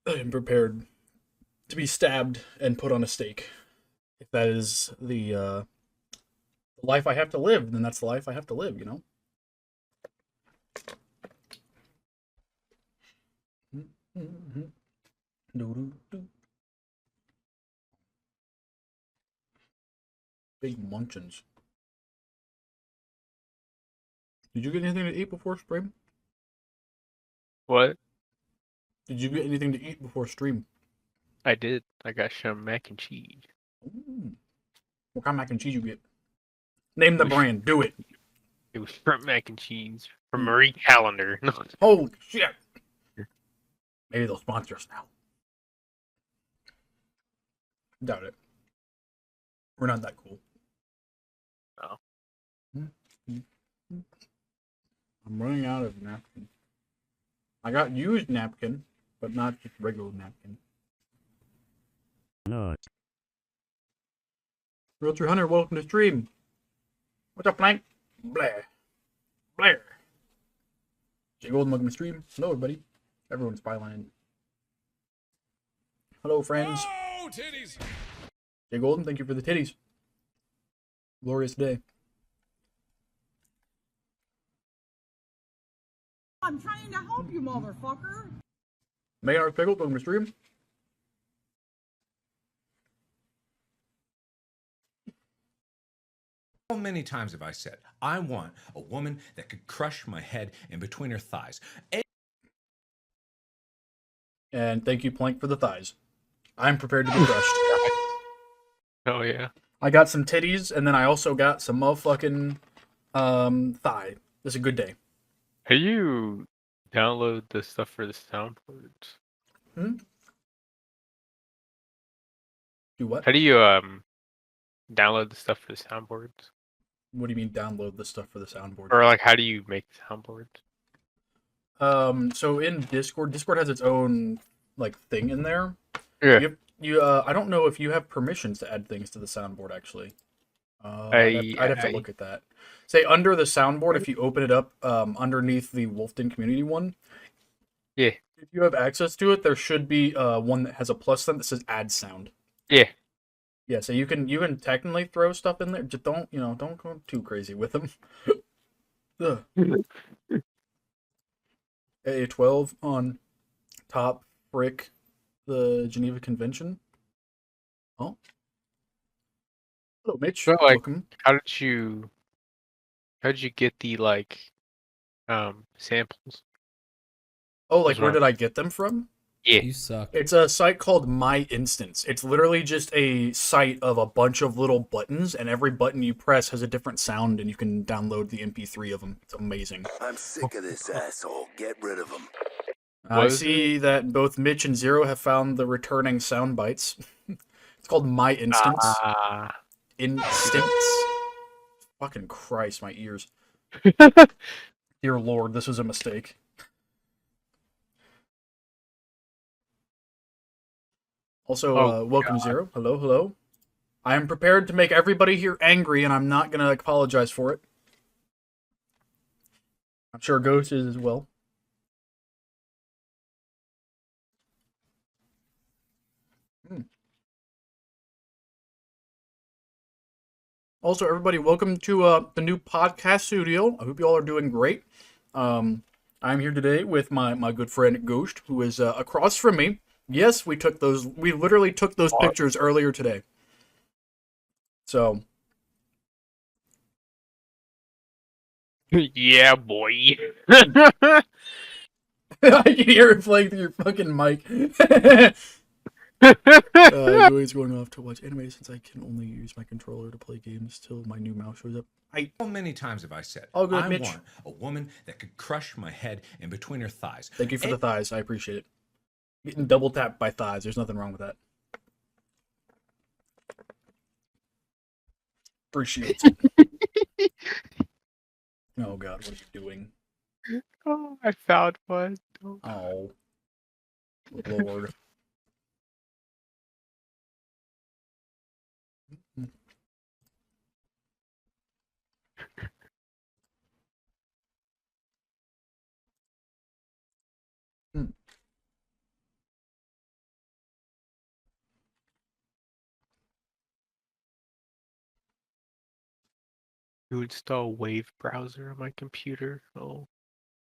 I am prepared to be stabbed and put on a stake. If that is the life I have to live, then that's the life I have to live, you know? Big munchins. Did you get anything to eat before stream? What? Did you get anything to eat before stream? I did. I got some mac and cheese. Ooh. What kind of mac and cheese you get? Name the It was, brand. Do it. it was shrimp mac and cheese from Mm. Marie Callender. Holy shit. Maybe they'll sponsor us now. Doubt it. We're not that cool. Oh. I'm running out of napkin. I got used napkin, but not just regular napkin. No. Realtor Hunter, welcome to stream. What's up, Plank? Blair. Blair. Jay Golden, welcome to stream. Hello, everybody. Everyone's byline. Hello, friends. Oh, titties! Jay Golden, thank you for the titties. Glorious day. I'm trying to help you, motherfucker. Megan R. Pickle, welcome to stream. How many times have I said, I want a woman that could crush my head in between her thighs? And thank you, Plank, for the thighs. I'm prepared to be crushed. Oh yeah. I got some titties, and then I also got some motherfucking thigh. This is a good day. How you download the stuff for the soundboards? Do what? How do you download the stuff for the soundboards? What do you mean download the stuff for the soundboard? Or like how do you make the soundboards? So in Discord has its own like thing in there. Yeah. I don't know if you have permissions to add things to the soundboard actually. I'd have to look at that. Say under the soundboard, if you open it up underneath the Wolfden community one. Yeah. If you have access to it, there should be one that has a plus sign that says add sound. Yeah. Yeah, so you can technically throw stuff in there. Just don't go too crazy with them. A12 on top frick the Geneva Convention. Oh. Hello, Mitch. So, like, welcome. how did you get the like samples? Oh, like Those where are- did I get them from? Yeah. You suck. It's a site called My Instance. It's literally just a site of a bunch of little buttons, and every button you press has a different sound, and you can download the MP3 of them. It's amazing. I'm sick of this asshole. Get rid of him. I see that both Mitch and Zero have found the returning sound bites. It's called My Instance. Instance. Fucking Christ, my ears. Dear Lord, this was a mistake. Also, welcome, Zero. Hello, hello. I am prepared to make everybody here angry, and I'm not gonna apologize for it. I'm sure Ghost is as well. Also, everybody, welcome to the new podcast studio. I hope you all are doing great. I'm here today with my good friend Ghost, who is across from me. Yes, we literally took those pictures earlier today. So. Yeah, boy. I can hear it playing through your fucking mic. It's going off to watch anime since I can only use my controller to play games till my new mouse shows up. How many times have I said, All good, I Mitch. want a woman that could crush my head in between her thighs? Thank you for the thighs. I appreciate it. Getting double tapped by thighs. There's nothing wrong with that. Appreciate it. Oh god, what are you doing? Oh, I found one. Oh. Lord. to install Wave browser on my computer. Oh,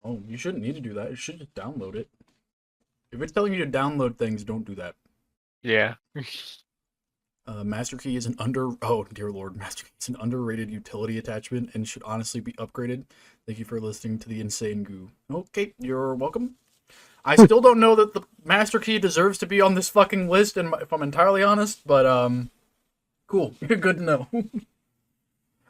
Oh, you shouldn't need to do that. You should just download it. If it's telling you to download things, don't do that. yeah. Master Key is an oh dear lord, Master Key is an underrated utility attachment and should honestly be upgraded. Thank you for listening to the Insane Goo. Okay, you're welcome. I still don't know that the Master Key deserves to be on this fucking list, and if I'm entirely honest, but cool, good to know.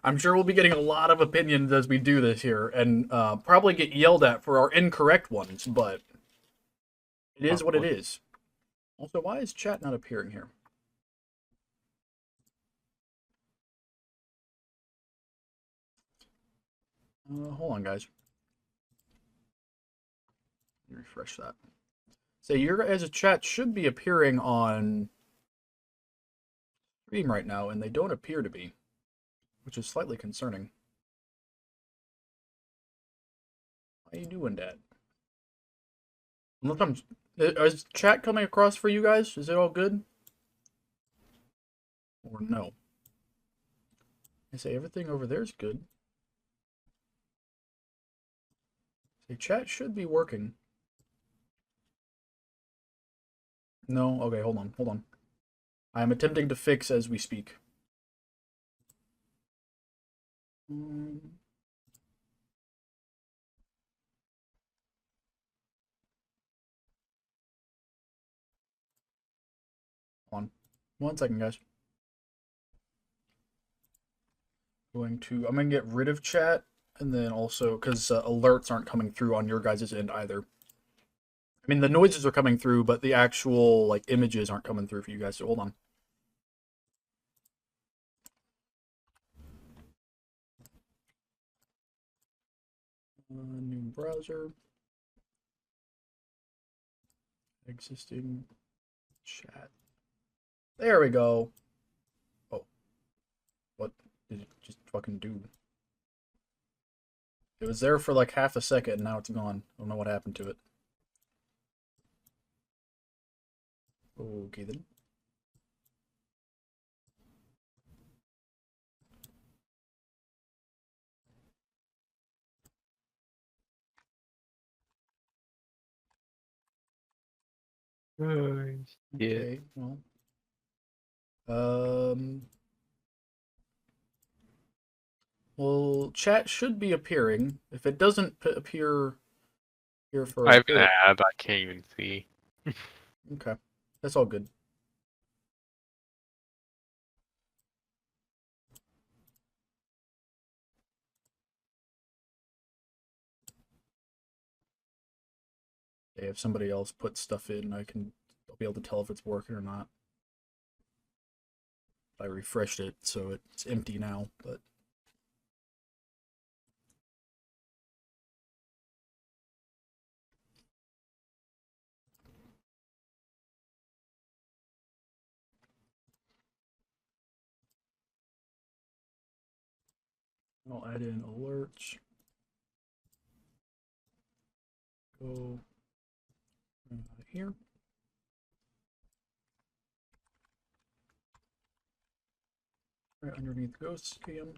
I'm sure we'll be getting a lot of opinions as we do this here, and probably get yelled at for our incorrect ones, but it is what it is. Also, why is chat not appearing here? Hold on, guys. Refresh that. So your guys' chat should be appearing on stream right now, and they don't appear to be, which is slightly concerning. How you doing, Dad? Look, is chat coming across for you guys? Is it all good? Or no? I say everything over there is good. Say chat should be working. No? Okay, hold on. I am attempting to fix as we speak. Hold on. 1 second, guys. I'm gonna get rid of chat, and then also, because alerts aren't coming through on your guys' end either. I mean, the noises are coming through, but the actual, like, images aren't coming through for you guys, so hold on. New browser. Existing chat. There we go. Oh. What did it just fucking do? It was there for like half a second, and now it's gone. I don't know what happened to it. Okay then. Oh, yeah. Okay, well. Well, chat should be appearing. If it doesn't appear here for I have an ad I can't even see. Okay. That's all good. Okay, if somebody else puts stuff in, I'll be able to tell if it's working or not. I refreshed it, so it's empty now, but I'll add in alerts. Go here. Right underneath Ghost Scam.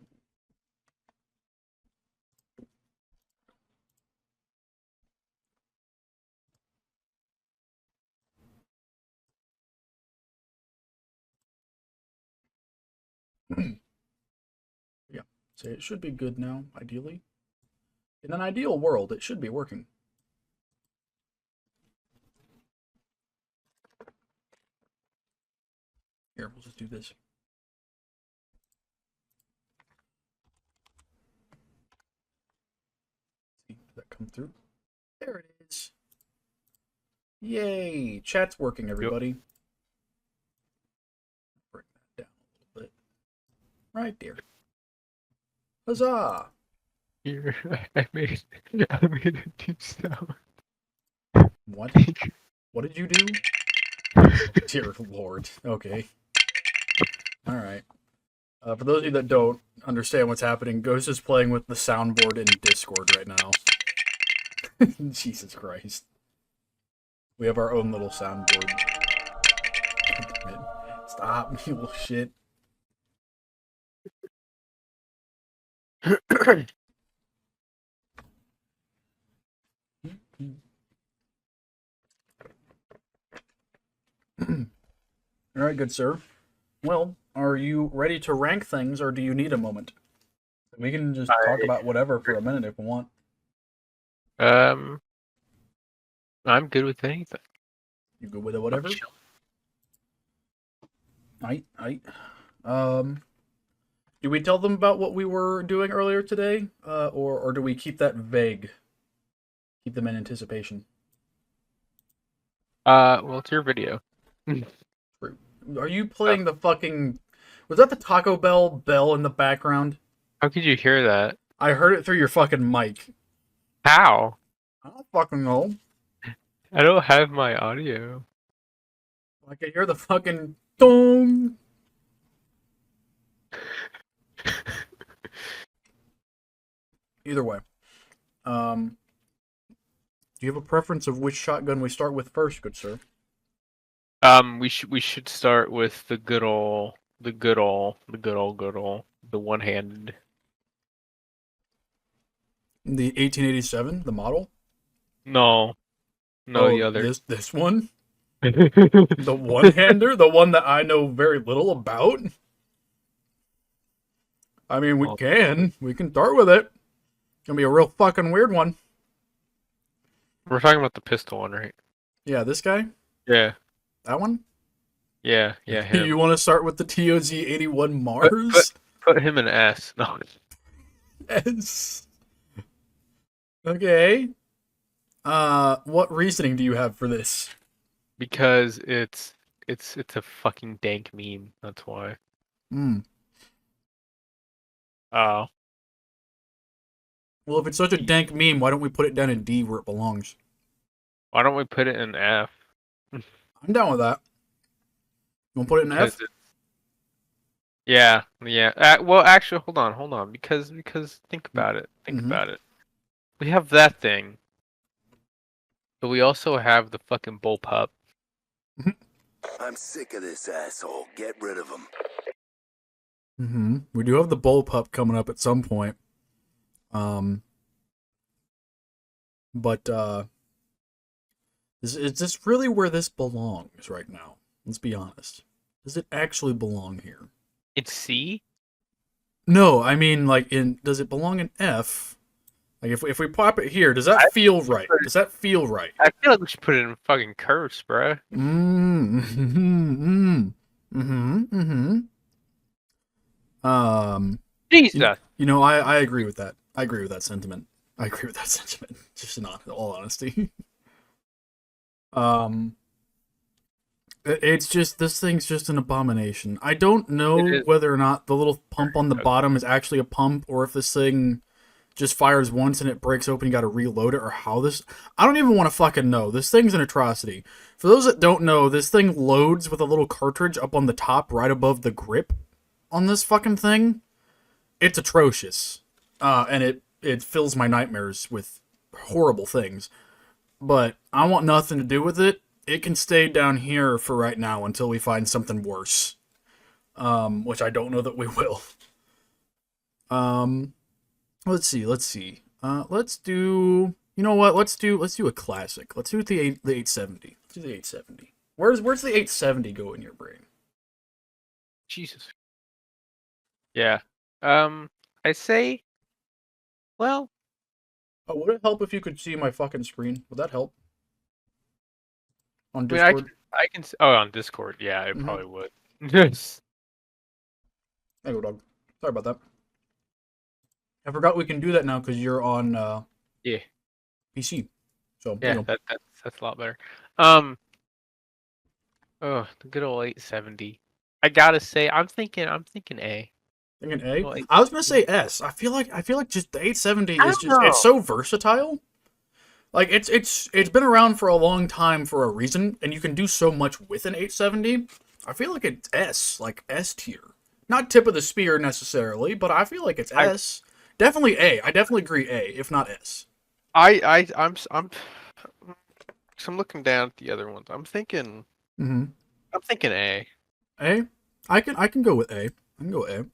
Yeah, so it should be good now, ideally. In an ideal world, it should be working. Here, we'll just do this. See, does that come through? There it is. Yay! Chat's working, everybody. Bring that down a little bit. Right there. Huzzah! Here, I made a deep sound. What? What did you do? Dear Lord. Okay. Alright. For those of you that don't understand what's happening, Ghost is playing with the soundboard in Discord right now. Jesus Christ. We have our own little soundboard. Damn it. Stop, you little shit. All right, good sir. Well, are you ready to rank things, or do you need a moment? We can just talk about whatever for a minute if we want. I'm good with anything. You good with it, I'm whatever? chill. I. Do we tell them about what we were doing earlier today, or do we keep that vague? Keep them in anticipation. Well, it's your video. Are you playing the fucking? Was that the Taco Bell bell in the background? How could you hear that? I heard it through your fucking mic. How? I don't fucking know. I don't have my audio. I can hear the fucking dong. Either way, do you have a preference of which shotgun we start with first, good sir? We should start with the good old, the one-handed. The 1887, the model. No, the other. This one, the one-hander, the one that I know very little about. I mean, we can start with it. It's gonna be a real fucking weird one. We're talking about the pistol one, right? Yeah, this guy, Yeah, that one. yeah, him. You want to start with the TOZ 81 Mars? Put him in S. No. Yes. Okay. What reasoning do you have for this? Because it's a fucking dank meme. That's why. Hmm. Oh, Well, if it's such a dank meme, why don't we put it down in D where it belongs? why don't we put it in F? I'm down with that. You want to put it in F? Because yeah. Well, actually, hold on. Because think about it. Think Mhm. about it. We have that thing, but we also have the fucking bullpup. I'm sick of this asshole. Get rid of him. Mm-hmm. We do have the bullpup coming up at some point. But is this really where this belongs right now? Let's be honest. Does it actually belong here? It's C. No, I mean, like, does it belong in F? Like, if we pop it here, does that feel right? Does that feel right? I feel like we should put it in fucking curse, bruh. Jesus. You know, I agree with that. I agree with that sentiment. Just in all honesty. It's just, this thing's just an abomination. I don't know whether or not the little pump on the bottom is actually a pump, or if this thing just fires once and it breaks open, you gotta reload it, or how this... I don't even want to fucking know. This thing's an atrocity. For those that don't know, this thing loads with a little cartridge up on the top right above the grip on this fucking thing. It's atrocious. And it fills my nightmares with horrible things. But I want nothing to do with it. It can stay down here for right now until we find something worse. Which I don't know that we will. Let's see. Let's do... You know what? Let's do a classic. Let's do the 870. Let's do the 870. Where's the 870 go in your brain? Jesus. Yeah. I say, well, Oh, would it help if you could see my fucking screen? Would that help? On I mean, Discord? I can. Oh, on Discord, yeah, it Mhm. probably would. Yes. There you go, dog. Sorry about that. I forgot we can do that now because you're on Yeah. PC. So Yeah, you know. that's a lot better. Oh, the good old 870. I gotta say, I'm thinking A. Thinking A. Well, I was gonna say S. I feel like just the 870 I is don't just know. it's so versatile. Like it's been around for a long time for a reason, and you can do so much with an 870. I feel like it's S, like S tier. Not tip of the spear necessarily, but I feel like it's S. Definitely A. I definitely agree A, if not S. I'm looking down at the other ones. I'm thinking A. A. I can go with A. I can go A.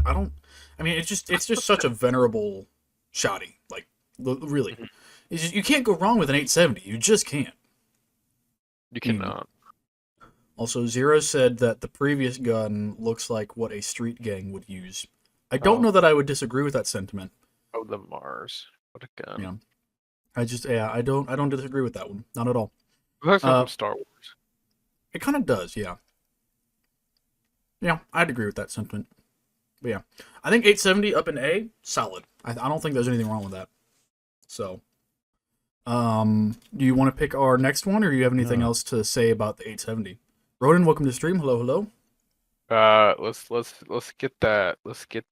I don't. I mean, it's just such a venerable shotty. Like, really, Mhm. it's just, you can't go wrong with an 870. You just can't. You cannot. Also, Zero said that the previous gun looks like what a street gang would use. I don't know that I would disagree with that sentiment. Oh, the Mars. What a gun. Yeah. I don't disagree with that one. Not at all. It looks like Uh, from Star Wars. It kind of does, yeah. Yeah, I'd agree with that sentiment. But yeah, I think 870 up in A, solid. I don't think there's anything wrong with that. So, do you want to pick our next one, or do you have anything else to say about the 870? Ronan, welcome to the stream. Hello, hello. Let's get that. Let's get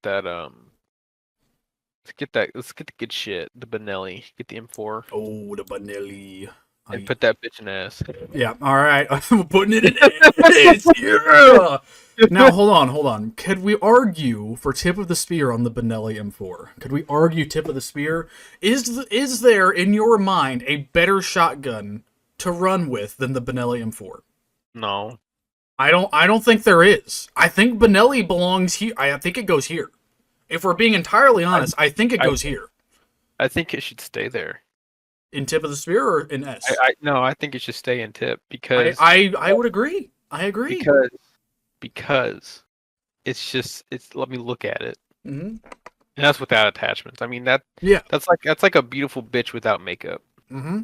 the good shit. The Benelli. Get the M4 Oh, the Benelli. and put that bitch in ass. Yeah, all right. I'm putting it in A's. Yeah. Now, hold on. Could we argue for tip of the spear on the Benelli M4? Could we argue tip of the spear? Is there, in your mind, a better shotgun to run with than the Benelli M4? No. I don't think there is. I think Benelli belongs here. I think it goes here. If we're being entirely honest, I think it goes here. I think it should stay there. In tip of the spear or in S? No, I think it should stay in tip because I would agree. I agree. because it's let me look at it. hmm And that's without attachments. I mean that's like a beautiful bitch without makeup. hmm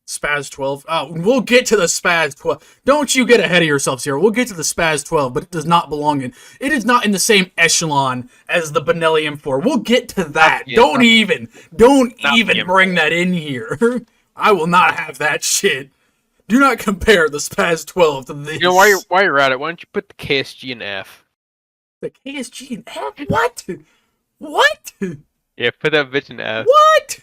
Spaz 12. Oh, we'll get to the Spaz 12. Don't you get ahead of yourselves here. We'll get to the Spaz 12, but it does not belong in. It is not in the same echelon as the Benelli M4. We'll get to that. Don't even bring that in here. I will not have that shit. Do not compare the Spaz 12 to this. You know, while you're at it, why don't you put the KSG in F? The KSG and F? What? What? Yeah, put that bitch in F. What?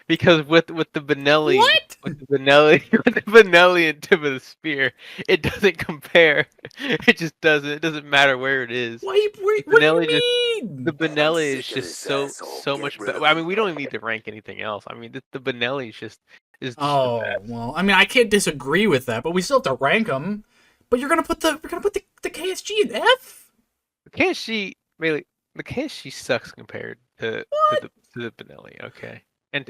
Because with the Benelli, What? with the Benelli and tip of the spear, it doesn't compare. It just doesn't. It doesn't matter where it is. What do you mean? The Benelli is sick of just this so asshole. much Get rid better. of I mean, him. we don't even need to rank anything else. I mean, the Benelli is the Oh best. well, I mean, I can't disagree with that, but we still have to rank them. But you're gonna put the KSG in F? The KSG really, the KSG sucks compared to the Benelli. Okay, and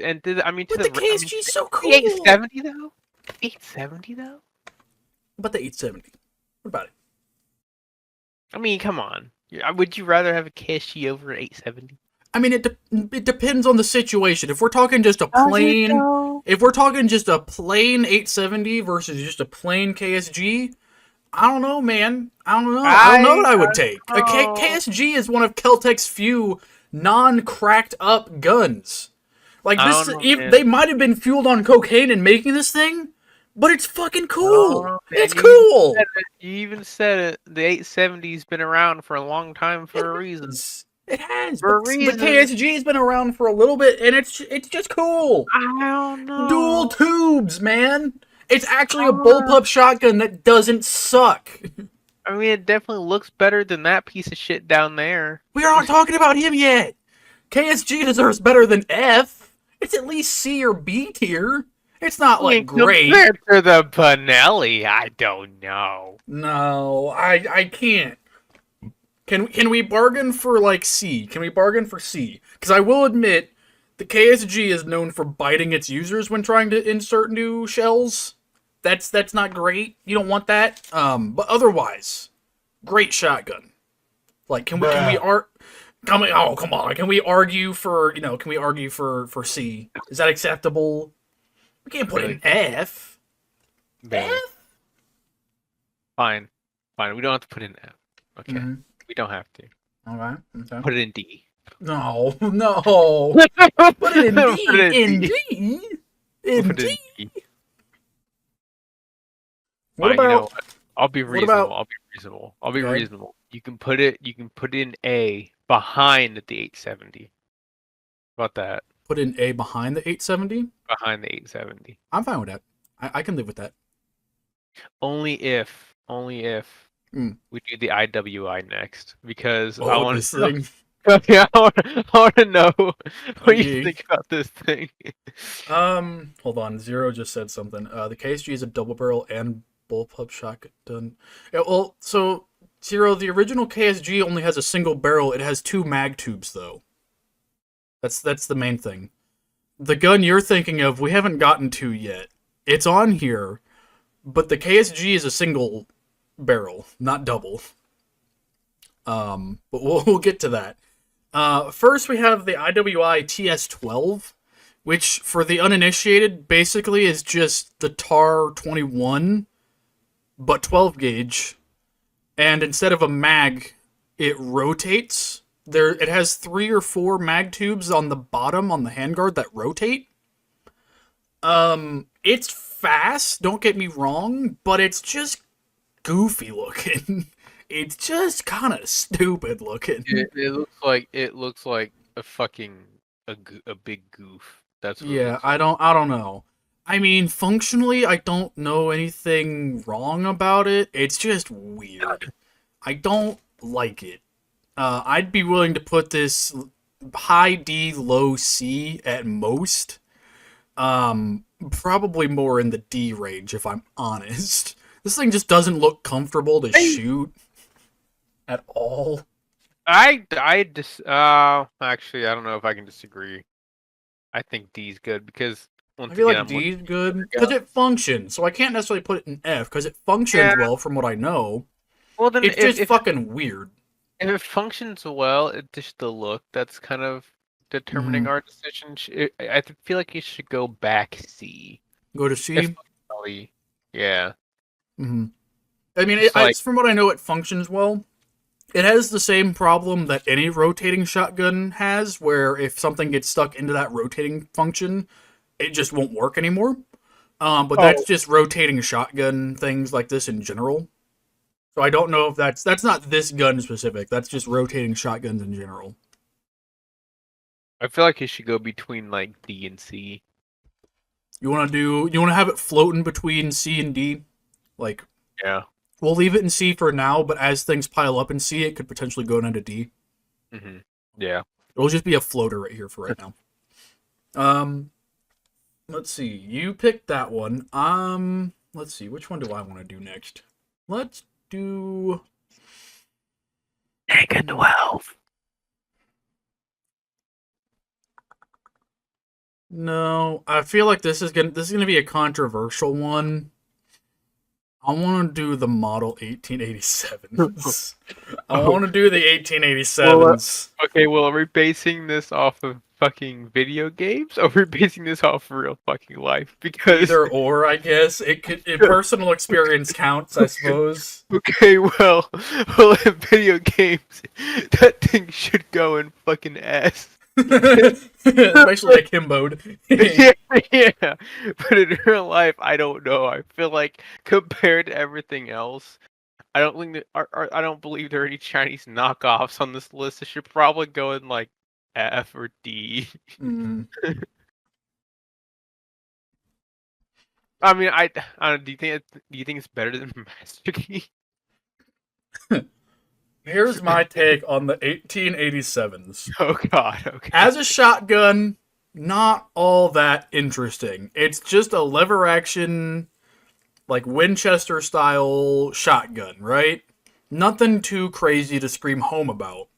I mean, But the KSG is so cool. The 870 though. 870 though. But the 870. What about it? I mean, come on. Would you rather have a KSG over an 870? I mean, it depends on the situation. If we're talking just a plain, if we're talking just a plain 870 versus just a plain KSG, I don't know, man. I don't know what I would take. KSG is one of Kel-Tec's few non-cracked up guns. Like I this, don't know, man. they might have been fueled on cocaine in making this thing, but it's fucking cool. No, It's man, cool. You even said it. The 870's been around for a long time for a reason. It has. For a But reason. KSG's been around for a little bit, and it's just cool. I don't know. Dual tubes, man. It's actually a bullpup shotgun that doesn't suck. I mean, it definitely looks better than that piece of shit down there. We aren't talking about him yet. KSG deserves better than F. It's at least C or B tier. It's not like great. Compared to the Benelli, I don't know. No, I can't. Can we bargain for like C? Can we bargain for C? Because I will admit, the KSG is known for biting its users when trying to insert new shells. That's not great. You don't want that. But otherwise, great shotgun. Like, come on. Can we argue for for C? Is that acceptable? We can't put it in F. Barely. F? Fine. We don't have to put it in F. Okay. Mhm. We don't have to. Okay. Put it in D. No. Put it in D. Put it In D. D. We'll In put it D. in D. What Fine, you know about? what? I'll be what reasonable. about- I'll be Okay. reasonable. You can put it in A behind the 870. How about that? Put in A behind the 870? Behind the 870. I'm fine with that. I can live with that. Only if Mm. we do the IWI next, because I Oh, want this to know. thing. Yeah, I want to know what Okay. you think about this thing. Hold on. Zero just said something. The KSG is a double barrel and bullpup shotgun. Yeah, well, so Zero, the original KSG only has a single barrel. It has 2 mag tubes, though. That's the main thing. The gun you're thinking of, we haven't gotten to yet. It's on here, but the KSG is a single barrel, not double. But we'll get to that. First, we have the IWI TS12, which, for the uninitiated, basically is just the TAR 21, but 12 gauge. And instead of a mag, it rotates. It has 3 or 4 mag tubes on the bottom on the handguard that rotate. It's fast, don't get me wrong, but it's just goofy looking. It's just kind of stupid looking. It looks like a fucking a big goof. That's what it Yeah, looks I don't know. I mean, functionally, I don't know anything wrong about it. It's just weird. I don't like it. I'd be willing to put this high D, low C at most. Probably more in the D range, if I'm honest. This thing just doesn't look comfortable to shoot at all. actually, I don't know if I can disagree. I think D's good because once I feel again, like D is good because it functions, so I can't necessarily put it in F because it functions well from what I know. well, then It's just if fucking weird. it functions well, it's just the look that's kind of determining Mm-hmm. our decision. I feel like you should go back C. Go to C. If functionally, yeah. Mm-hmm. I mean, It's like- from what I know, it functions well. It has the same problem that any rotating shotgun has, where if something gets stuck into that rotating function, it just won't work anymore. But that's just rotating shotgun things like this in general. So I don't know if that's not this gun specific. That's just rotating shotguns in general. I feel like you should go between like D and C. You want to have it floating between C and D? Like, Yeah. we'll leave it in C for now, but as things pile up in C, it could potentially go into D. Mm-hmm. Yeah. It'll just be a floater right here for right now. Let's see. You picked that one. Let's see. Which one do I want to do next? Let's do Take a 12. No, I feel like this is gonna be a controversial one. I want to do the model 1887s. I want to do the 1887s. Okay, well, are we basing this off of fucking video games, or are we basing this off of real fucking life? Because Either or, I guess personal experience counts, I suppose. okay, well, in video games, that thing should go in fucking S. Especially akimboed. Yeah, but in real life, I don't know. I feel like compared to everything else, I don't think I don't believe there are any Chinese knockoffs on this list. It should probably go in like F or D. Mm. I mean, I don't. Do you think it's better than Master Key? Here's my take on the 1887s. Oh God. Okay. As a shotgun, not all that interesting. It's just a lever action, like Winchester style shotgun, right? Nothing too crazy to scream home about.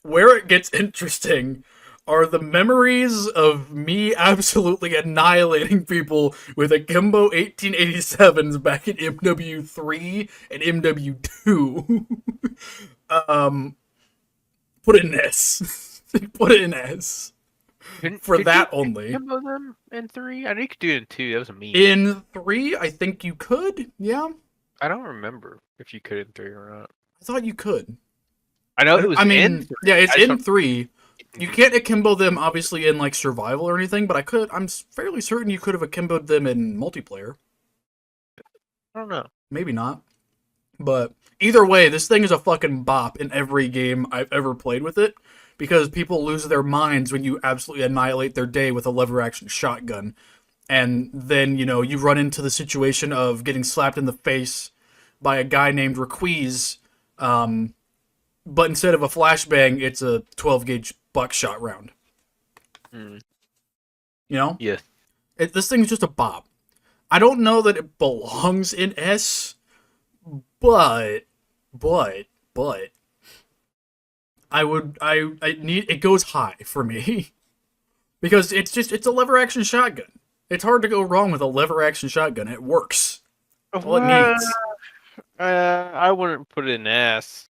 Where it gets interesting are the memories of me absolutely annihilating people with akimbo 1887s back in MW3 and MW2. Put it in S. Put it in S. For that only. Combo them in 3? I know you could do it in 2. That was a meme. In 3, I think you could. Yeah. I don't remember if you could in 3 or not. I thought you could. I know it was in 3. yeah, it's I just in don't- 3. You can't akimbo them, obviously, in, like, survival or anything, but I'm fairly certain you could have akimboed them in multiplayer. I don't know. Maybe not. But either way, this thing is a fucking bop in every game I've ever played with it, because people lose their minds when you absolutely annihilate their day with a lever-action shotgun. And then, you run into the situation of getting slapped in the face by a guy named Requies, but instead of a flashbang, it's a 12-gauge buckshot round. Mm. Yes. Yes. This thing's just a bop. I don't know that it belongs in S, but but I need it goes high for me because it's a lever action shotgun. It's hard to go wrong with a lever action shotgun. It works. All it needs. I wouldn't put it in S.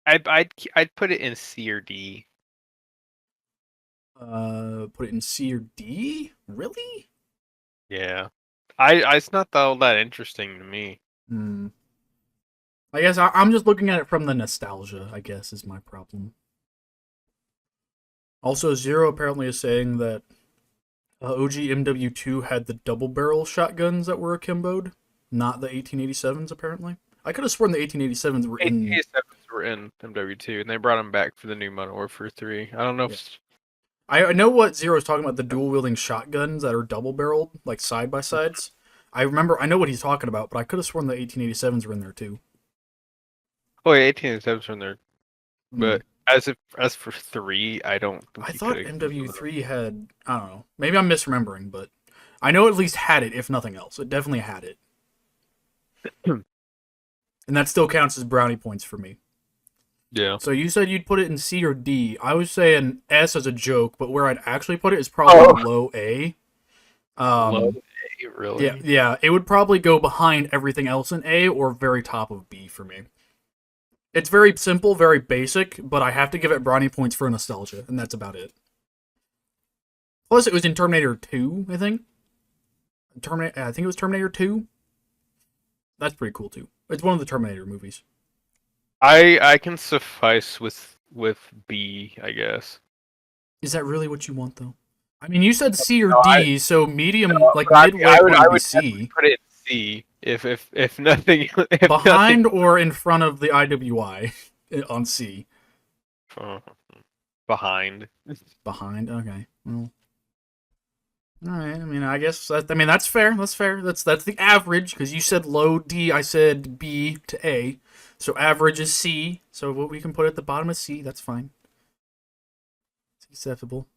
I'd put it in C or D. Put it in C or D? Really? Yeah. It's not all that interesting to me. I guess I'm just looking at it from the nostalgia, I guess, is my problem. Also, Zero apparently is saying that OG MW2 had the double barrel shotguns that were akimboed, not the 1887s, apparently. I could have sworn the 1887s were in... 1887s were in MW2, and they brought them back for the new Modern Warfare 3. I don't know if... I know what Zero's talking about, the dual-wielding shotguns that are double-barreled, like side-by-sides. I know what he's talking about, but I could have sworn the 1887s were in there, too. Oh, yeah, 1887s are in there. But as for 3, I don't think I you thought could- MW3 had... I don't know. Maybe I'm misremembering, but I know it at least had it, if nothing else. It definitely had it. And that still counts as brownie points for me. Yeah. So you said you'd put it in C or D. I was saying S as a joke, but where I'd actually put it is probably low A. Low A, really? Yeah. It would probably go behind everything else in A or very top of B for me. It's very simple, very basic, but I have to give it brownie points for nostalgia, and that's about it. Plus, it was in Terminator 2, I think. I think it was Terminator 2. That's pretty cool, too. It's one of the Terminator movies. I can suffice with B, I guess. Is that really what you want, though? I mean, you said C or No, D, so medium, like I midway would would be definitely C. put it in C if nothing if Behind or in front of the IWI on C? nothing, behind. Behind. Okay. Well. All right. I mean, I guess that's fair. That's fair. That's the average because you said low D, I said B to A, so average is C. So what we can put at the bottom is C. That's fine. It's acceptable.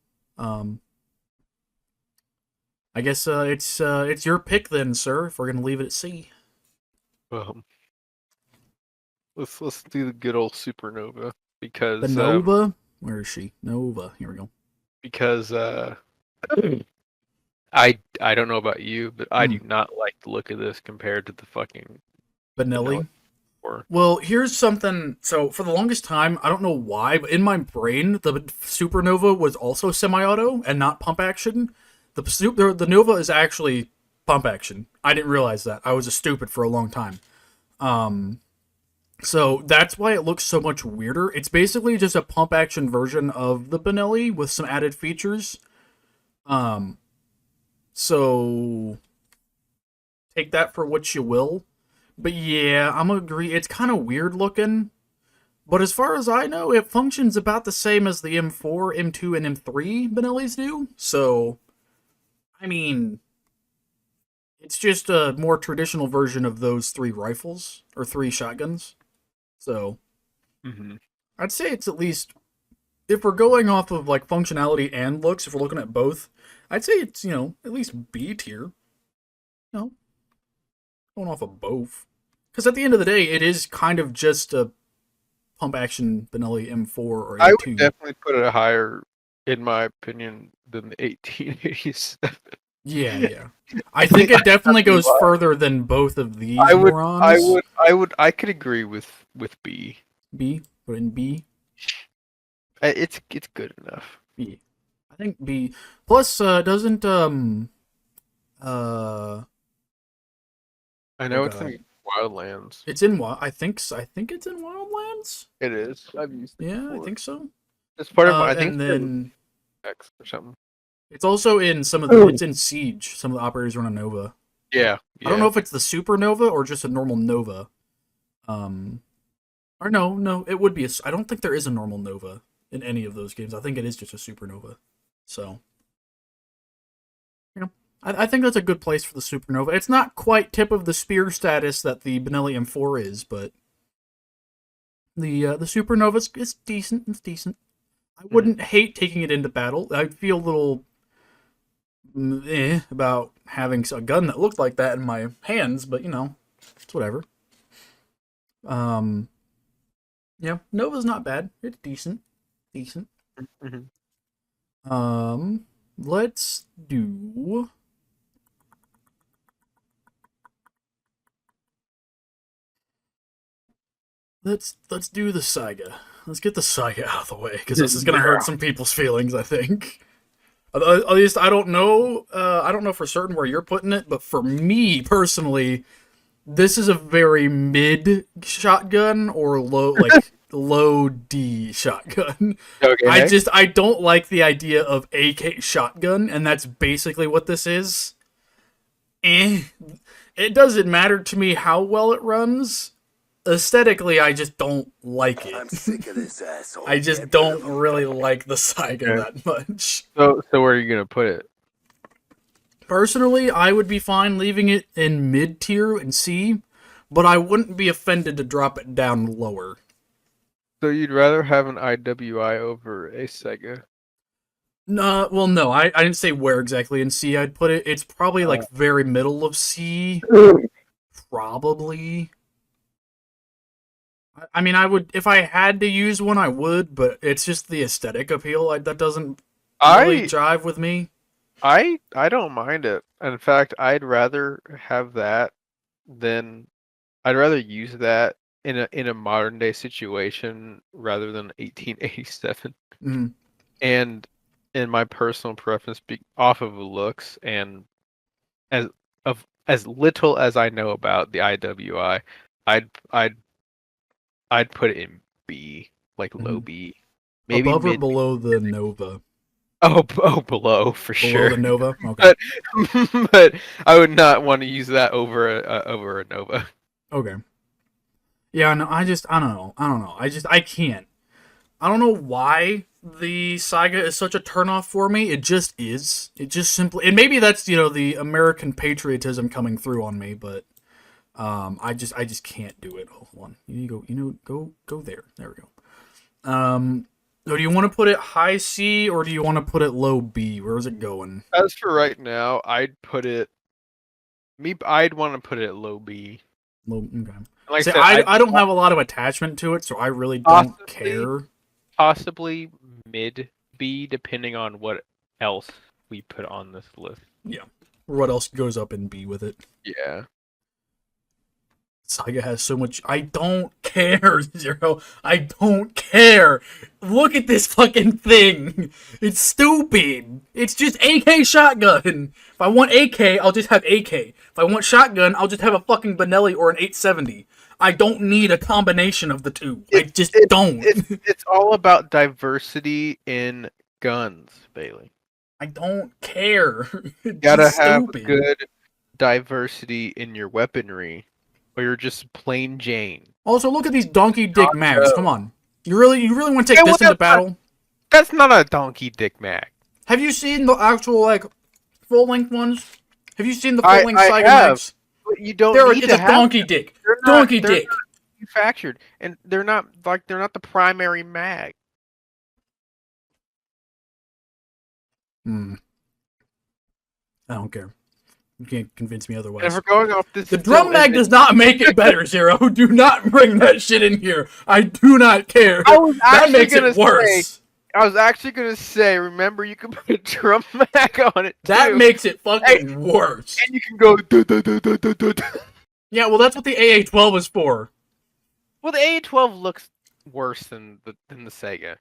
I guess it's your pick then, sir. If we're gonna leave it at C. Let's do the good old Supernova because The Nova. Where is she? Nova. Here we go. because I don't know about you, but I do not like the look of this compared to the fucking Benelli. or Well, here's something. So, for the longest time, I don't know why, but in my brain, the Supernova was also semi-auto and not pump action. The Nova is actually pump action. I didn't realize that. I was a stupid for a long time. So that's why it looks so much weirder. It's basically just a pump action version of the Benelli with some added features. So take that for what you will. But yeah, I'm gonna agree. It's kind of weird looking. But as far as I know, it functions about the same as the M4, M2, and M3 Benellis do. So, I mean, it's just a more traditional version of those 3 rifles, or 3 shotguns. So, I'd say it's at least, if we're going off of like functionality and looks, if we're looking at both, I'd say it's, at least B tier. Going off of both. Because at the end of the day, it is kind of just a pump action Benelli M4 or M2. I would definitely put it higher, in my opinion, than the 1887. Yeah. I think it definitely goes further than both of these morons. I could agree with B. B? Put in B? It's good enough. B. I think B. Plus, doesn't, I know it's God. in Wildlands. It's in I think it's in Wildlands? It is. I've used it Yeah, I before. think so. It's part of I think and then X or something. it's also in some of the, it's in Siege. Some of the operators run a Nova. Yeah. I don't know if it's the Supernova or just a normal Nova. Or no, it would be I don't think there is a normal Nova in any of those games. I think it is just a Supernova. So, I think that's a good place for the Supernova. It's not quite tip of the spear status that the Benelli M4 is, but the Supernova is decent. It's decent. I wouldn't hate taking it into battle. I'd feel a little about having a gun that looked like that in my hands, but it's whatever. Yeah, Nova's not bad. It's decent. Decent. Mhm. Let's do. Let's do the Saiga. Let's get the Saiga out of the way because this is gonna hurt some people's feelings. I think. At least I don't know. I don't know for certain where you're putting it, but for me personally, this is a very mid shotgun or low, like low D shotgun. Okay. I don't like the idea of AK shotgun, and that's basically what this is. Eh, it doesn't matter to me how well it runs. Aesthetically, I just don't like I'm it. sick of this asshole. I just Get rid don't of him. really like the Saiga Okay. that much. So where are you gonna put it? Personally, I would be fine leaving it in mid tier and C, but I wouldn't be offended to drop it down lower. So you'd rather have an IWI over a Sega? No, well, no, I didn't say where exactly in C I'd put it. It's probably like very middle of C, probably. I mean, I would if I had to use one, I would, but it's just the aesthetic appeal that doesn't really I jive with me. I don't mind it. In fact, I'd rather have that than I'd rather use that in a modern day situation rather than 1887. Mhm. And in my personal preference, off of looks and as as little as I know about the IWI, I'd put it in B, like low Mhm. B, maybe Above or mid. below the Nova? Oh, below for Below sure. the Nova? Okay. But I would not want to use that over a Nova. Okay. Yeah, no, I don't know. I can't. I don't know why the Saiga is such a turnoff for me. It just is. It just simply, and maybe that's the American patriotism coming through on me, but I just can't do it. Hold on, go there. There we go. So do you want to put it high C or do you want to put it low B? Where is it going? As for right now, I'd want to put it at low B. Low. Okay. Like See, I said, I don't have a lot of attachment to it, so I really don't care. possibly mid B, depending on what else we put on this list. Yeah. What else goes up in B with it? Yeah. Saiga has so much. I don't care, Zero. I don't care. Look at this fucking thing. It's stupid. It's just AK shotgun. If I want AK, I'll just have AK. If I want shotgun, I'll just have a fucking Benelli or an 870. I don't need a combination of the two. I just don't. It's all about diversity in guns, Bailey. I don't care. It's Gotta just have stupid. good diversity in your weaponry, or you're just plain Jane. Also, look at these donkey dick mags. Come on. You really want to take Yeah, this well, into battle? That's not a donkey dick mag. Have you seen the actual full length ones? Have you seen the I- full length I Saiga have. mags? But you don't need It's to a have donkey dick. They're not- Donkey they're dick. not manufactured, and they're not the primary mag. I don't care. You can't convince me And otherwise. if we're going off this, The drum mag does not make it better, Zero. Do not bring that shit in here. I do not care. I was That actually makes gonna it worse. I was actually gonna say, remember, you can put a drum mag on it too. That makes it fucking worse. and you can go. "Duh, duh, duh, duh, duh, duh, duh." Yeah, well, that's what the AA-12 is for. Well, the AA-12 looks worse than the Sega.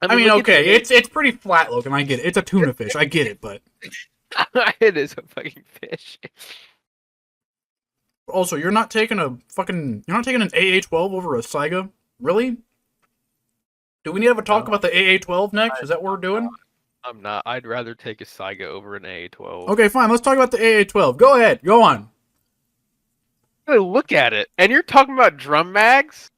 I mean, look at okay, it's pretty flat looking. I get it. It's a tuna fish. I get it, but it is a fucking fish. also, you're not taking an AA-12 over a Saiga, really? Do we need to have a talk about the AA-12 next? Is that what we're doing? I'm not. I'd rather take a Saiga over an AA-12. Okay, fine. Let's talk about the AA-12. Go ahead. Go on. Really look at it, and you're talking about drum mags?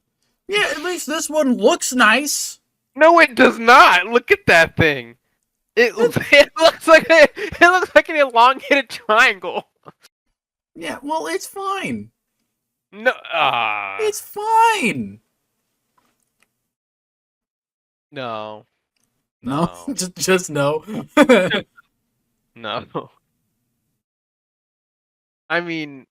Yeah, at least this one looks nice. No, it does not. Look at that thing. It looks like an elongated triangle. Yeah, well, it's fine. No, It's fine. no, No, No. just no. no. I mean,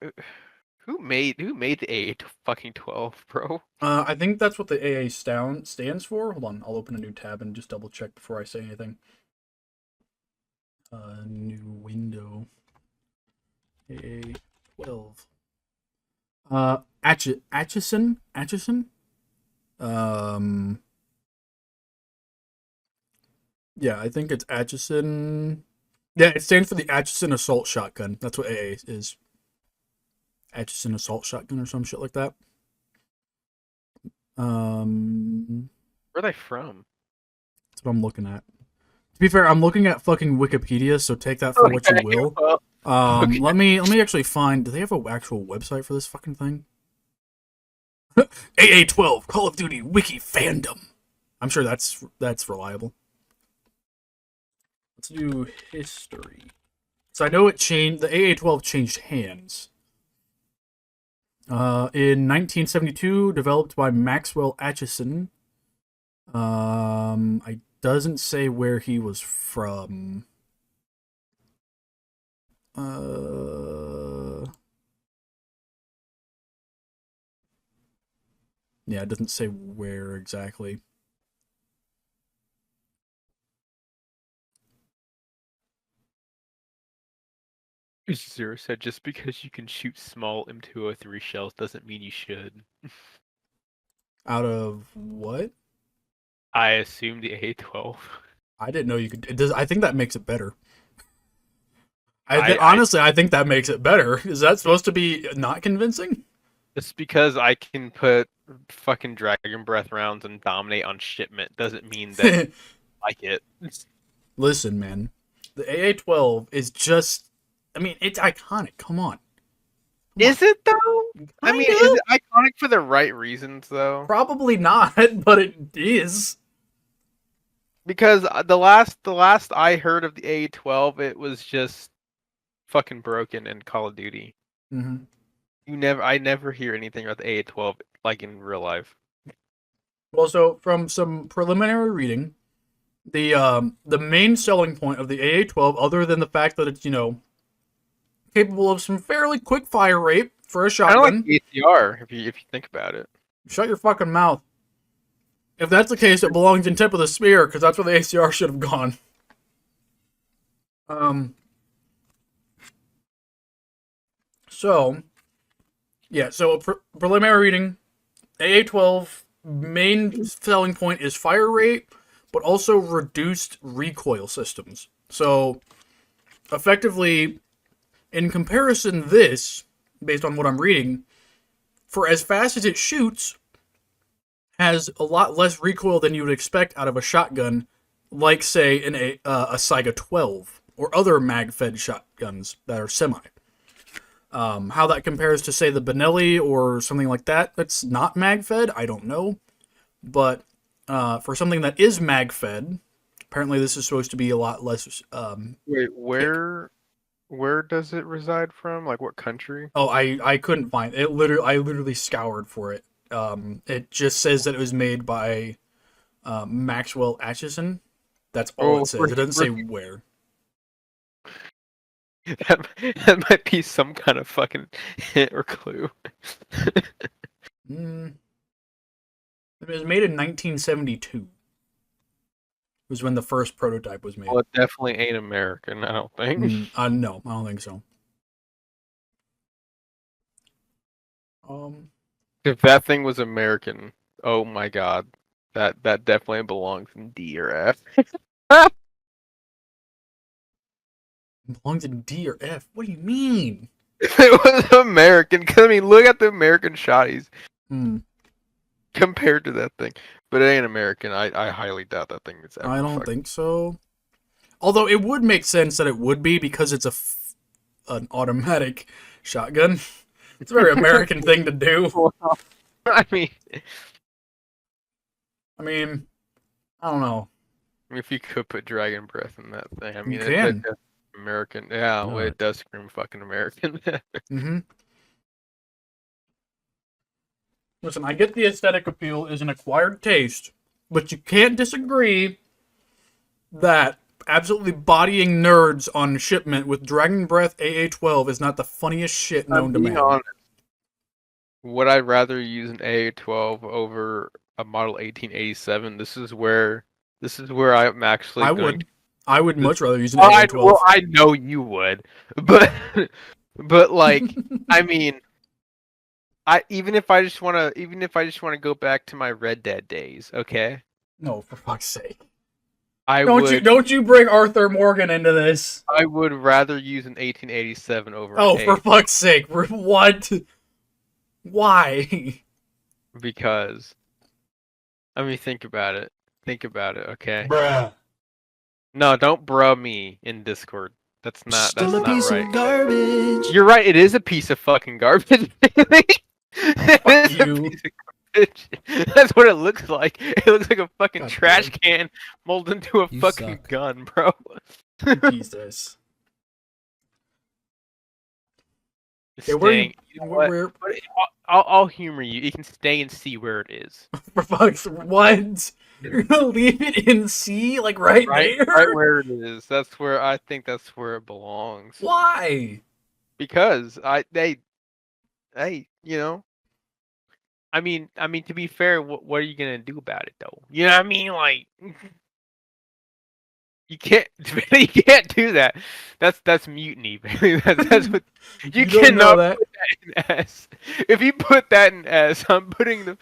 Who made the AA fucking 12, bro? I think that's what the AA stands for. Hold on, I'll open a new tab and just double check before I say anything. New window. AA 12. Atchison? Yeah, I think it's Atchison. Yeah, it stands for the Atchison Assault Shotgun. That's what AA is. Atchison Assault Shotgun or some shit like that. Where are they from? That's what I'm looking at. To be fair, I'm looking at fucking Wikipedia, so take that for what you will. Well, okay. Let me actually find. Do they have an actual website for this fucking thing? AA12 Call of Duty Wiki Fandom. I'm sure that's reliable. Let's do history. So I know it changed. The AA12 changed hands. In 1972, developed by Maxwell Atchison. I doesn't say where he was from. Yeah, it doesn't say where exactly. Zero said, just because you can shoot small M203 shells doesn't mean you should. Out of what? I assume the A12. I didn't know you could. It does. I think that makes it better. I Honestly, I think that makes it better. Is that supposed to be not convincing? Just because I can put fucking Dragon Breath rounds and dominate on shipment doesn't mean that I like it. Listen, man. The AA-12 is just... I mean, it's iconic. Come on. Is it though? I mean, Kinda. is it iconic for the right reasons though? Probably not, but it is. Because the last I heard of the A12, it was just fucking broken in Call of Duty. Mm-hmm. I never hear anything about the A12 like in real life. Well, so from some preliminary reading, the main selling point of the AA-12, other than the fact that it's, capable of some fairly quick fire rate for a Kind of shotgun. like ACR, if you think about it. Shut your fucking mouth. If that's the case, it belongs in tip of the spear, because that's where the ACR should have gone. So a preliminary reading, AA-12 main selling point is fire rate, but also reduced recoil systems. So, effectively, in comparison, this, based on what I'm reading, for as fast as it shoots, has a lot less recoil than you would expect out of a shotgun, like, say, in a Saiga 12, or other mag-fed shotguns that are semi. How that compares to, say, the Benelli or something like that, that's not mag-fed, I don't know. But for something that is mag-fed, apparently this is supposed to be a lot less... Wait, where does it reside from? Like, what country? Oh, I couldn't find it. I literally scoured for it. It just says that it was made by Maxwell Atchison. That's all it says. It doesn't say where. That might be some kind of fucking hint or clue. It was made in 1972. Was when the first prototype was made. Well, it definitely ain't American, I don't think. No, I don't think so. If that thing was American, oh my god, that definitely belongs in D or F. Belongs in D or F? What do you mean? If it was American, because I mean, look at the American shotties compared to that thing. But it ain't American. I highly doubt that thing is ever. I don't think so. Although it would make sense that it would be, because it's an automatic shotgun. It's a very American thing to do. I mean, I don't know. if you could put Dragon Breath in that thing, I mean, You can. It's American. Yeah, well, it does scream fucking American. Listen, I get the aesthetic appeal is an acquired taste, but you can't disagree that absolutely bodying nerds on shipment with Dragon Breath AA-12 is not the funniest shit known to man. Honest, would I rather use an AA12 over a model 1887? This is where I'm actually I going would. I would much rather use an Well, AA12. I know you would, but like, I mean, even if I just wanna go back to my Red Dead days, okay, No, for fuck's sake. I Don't you bring Arthur Morgan into this. would rather use an 1887 over Oh, an for 8 fuck's sake. What? Why? because I mean, think about it. Think about it, okay? Bruh. No, don't bruh me in Discord. That's not right. Garbage. You're right. It is a piece of fucking garbage. It is a you. piece of garbage. That's what it looks like. It looks like a fucking God trash damn. can molded into a You fucking suck. gun, bro. Jesus. It's Okay, we're, staying. You know what? we're But I'll humor you. You can stay and see where it is. for fuck's what? You're gonna leave it in C, like right there? Right where it is. I think that's where it belongs. Why? Because hey, you know. I mean, to be fair, what are you gonna do about it though? You know what I mean? Like, you can't do that. That's mutiny, baby. That's what you don't know cannot that. put that in S. If you put that in S, I'm putting the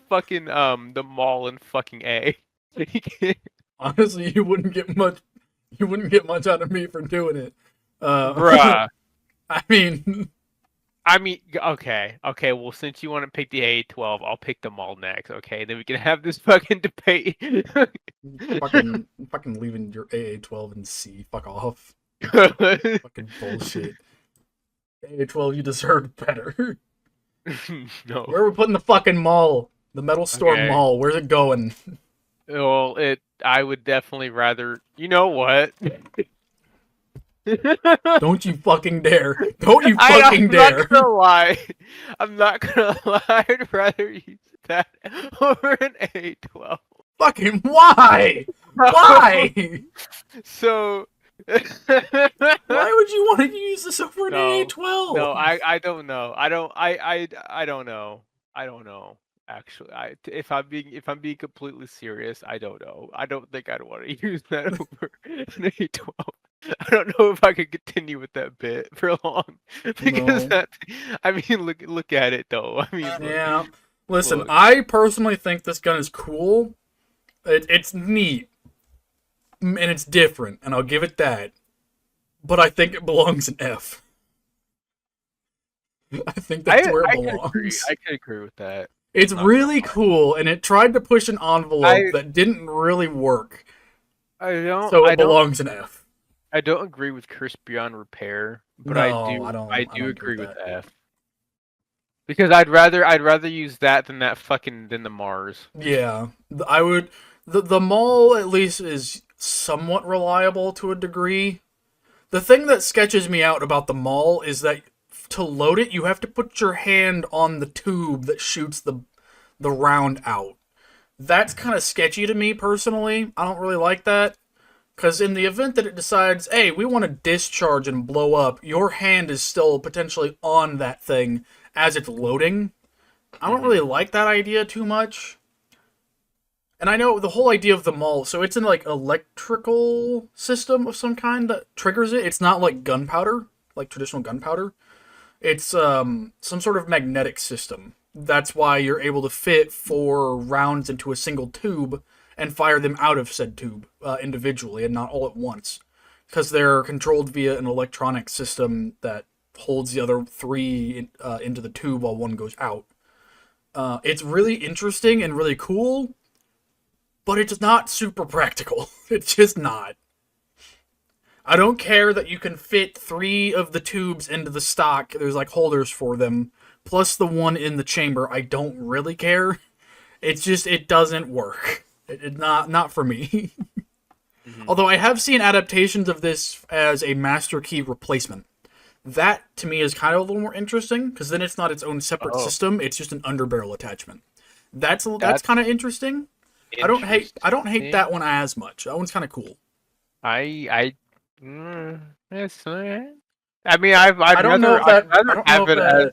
fucking the mall in fucking A. You can't- Honestly, you wouldn't get much out of me for doing it. Bruh. I mean, Okay. Well, since you want to pick the A12, I'll pick the mall next. Okay, then we can have this fucking debate. fucking leaving your AA12 in C. Fuck off. Fucking bullshit. AA12, you deserved better. No. Where are we putting the fucking mall? The metal store Okay. mall. Where's it going? Well, I would definitely rather. You know what? Don't you fucking dare. Don't you I'm fucking dare. not gonna lie. I'm not gonna lie. I'd rather use that over an A12. Fucking why? Why? So. Why would you want to use this over an No. AA12? No, I don't know. I don't know. I don't know. Actually, if I'm being completely serious, I don't know. I don't think I'd want to use that over an A12. I don't know if I could continue with that bit for long because No. I mean, look at it though. I mean, Yeah. Listen, Look. I personally think this gun is cool. It's neat. And it's different, and I'll give it that. But I think it belongs in F. I think that's where it belongs. I could agree with that. It's not really gonna lie. cool, and it tried to push an envelope that didn't really work. I don't. So I it don't. belongs in F. I don't agree with Curse Beyond Repair, but No, I I do don't agree agree with with F. Because I'd rather use that than the Mars. Yeah, I would. The mall at least is somewhat reliable to a degree. The thing that sketches me out about the mall is that to load it, you have to put your hand on the tube that shoots the round out. That's kind of sketchy to me personally. I don't really like that. Because in the event that it decides, hey, we want to discharge and blow up, your hand is still potentially on that thing as it's loading. I don't really like that idea too much. And I know the whole idea of the mall, so it's an like electrical system of some kind that triggers it. It's not like gunpowder, like traditional gunpowder. It's some sort of magnetic system. That's why you're able to fit 4 rounds into a single tube and fire them out of said tube individually and not all at once. Because they're controlled via an electronic system that holds the other 3 into the tube while one goes out. It's really interesting and really cool, but it's not super practical. It's just not. I don't care that you can fit 3 of the tubes into the stock. There's like holders for them, plus the one in the chamber. I don't really care. It's just, it doesn't work. It not for me. Although I have seen adaptations of this as a master key replacement. That, to me, is kind of a little more interesting, because then it's not its own separate system, it's just an underbarrel attachment. That's kind of interesting. I don't hate that one as much. That one's kind of cool. I mean, I'd don't know rather if that- I'd rather I don't know have if it that- as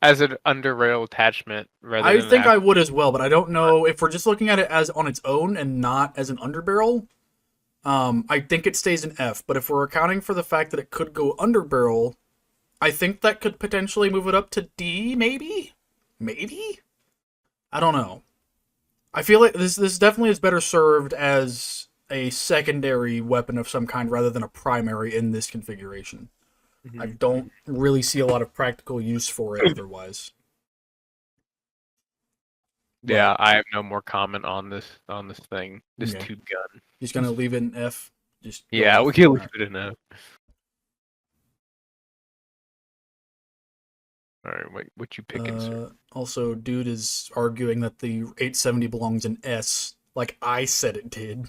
as an underrail attachment rather I than think an I would as well, but I don't know if we're just looking at it as on its own and not as an underbarrel. I think it stays an F, but if we're accounting for the fact that it could go underbarrel, I think that could potentially move it up to D, maybe? Maybe? I don't know. I feel like this definitely is better served as a secondary weapon of some kind rather than a primary in this configuration. I don't really see a lot of practical use for it otherwise. Yeah, I have no more comment on this thing. This Okay. tube gun. Just gonna leave it in F. Just go Yeah, off. we can leave Alright. it in a. All right, what you picking, sir? Also, dude is arguing that the 870 belongs in S, like I said it did,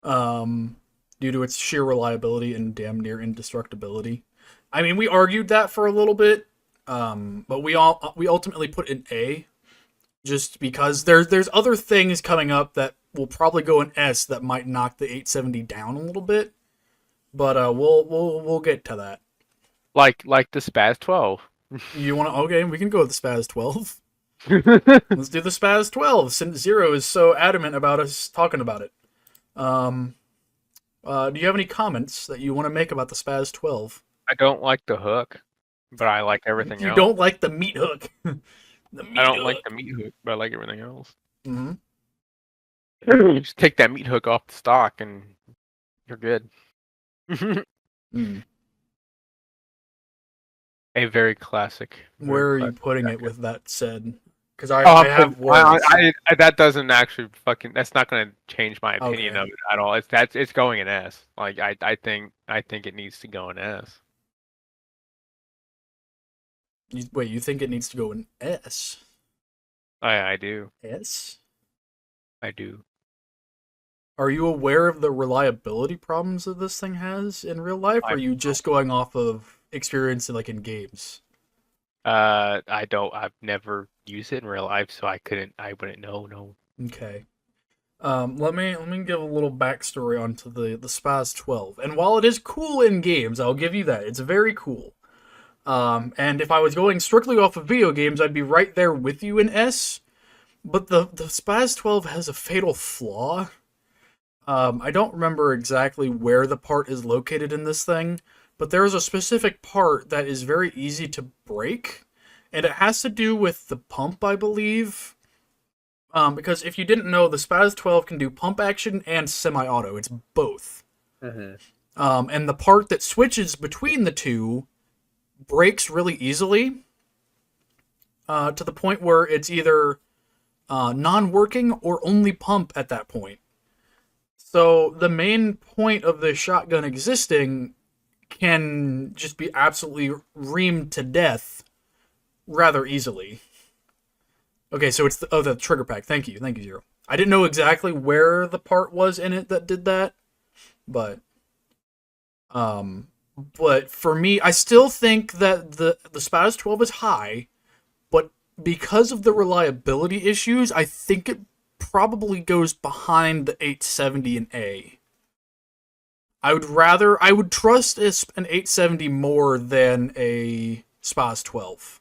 due to its sheer reliability and damn near indestructibility. I mean, we argued that for a little bit, but we ultimately put in A, just because there's other things coming up that will probably go in S that might knock the 870 down a little bit, but we'll get to that. Like the Spaz 12. You want to? Okay, we can go with the Spaz 12. Let's do the Spaz 12 since Zero is so adamant about us talking about it. Do you have any comments that you want to make about the Spaz 12? I don't like the hook, but I like everything You else. don't like the meat hook. The meat I don't hook. like the meat hook, but I like everything else. Mm-hmm. Just take that meat hook off the stock and you're good. Mm. A very classic. Where are you classic putting it jacket. with that said? Because I have words. That doesn't actually fucking. That's not going to change my opinion Okay. of it at all. It's going in S. Like I think it needs to go in S. Wait, you think it needs to go in S? I do. S? I do. Are you aware of the reliability problems that this thing has in real life, or are you just going off of experience like in games? I don't. I've never used it in real life, so I wouldn't know. No. Okay. Let me give a little backstory onto the Spaz 12. And while it is cool in games, I'll give you that. It's very cool. And if I was going strictly off of video games, I'd be right there with you in S. But the Spaz 12 has a fatal flaw. I don't remember exactly where the part is located in this thing, but there is a specific part that is very easy to break, and it has to do with the pump, I believe. Because if you didn't know, the Spaz 12 can do pump action and semi-auto. It's both. And the part that switches between the two breaks really easily, to the point where it's either non-working or only pump at that point. So the main point of this shotgun existing can just be absolutely reamed to death rather easily. Okay, so it's the trigger pack. Thank you, Zero. I didn't know exactly where the part was in it that did that, but for me, I still think that the Spaz 12 is high, but because of the reliability issues, I think it probably goes behind the 870 and A. I would trust an 870 more than a Spaz 12.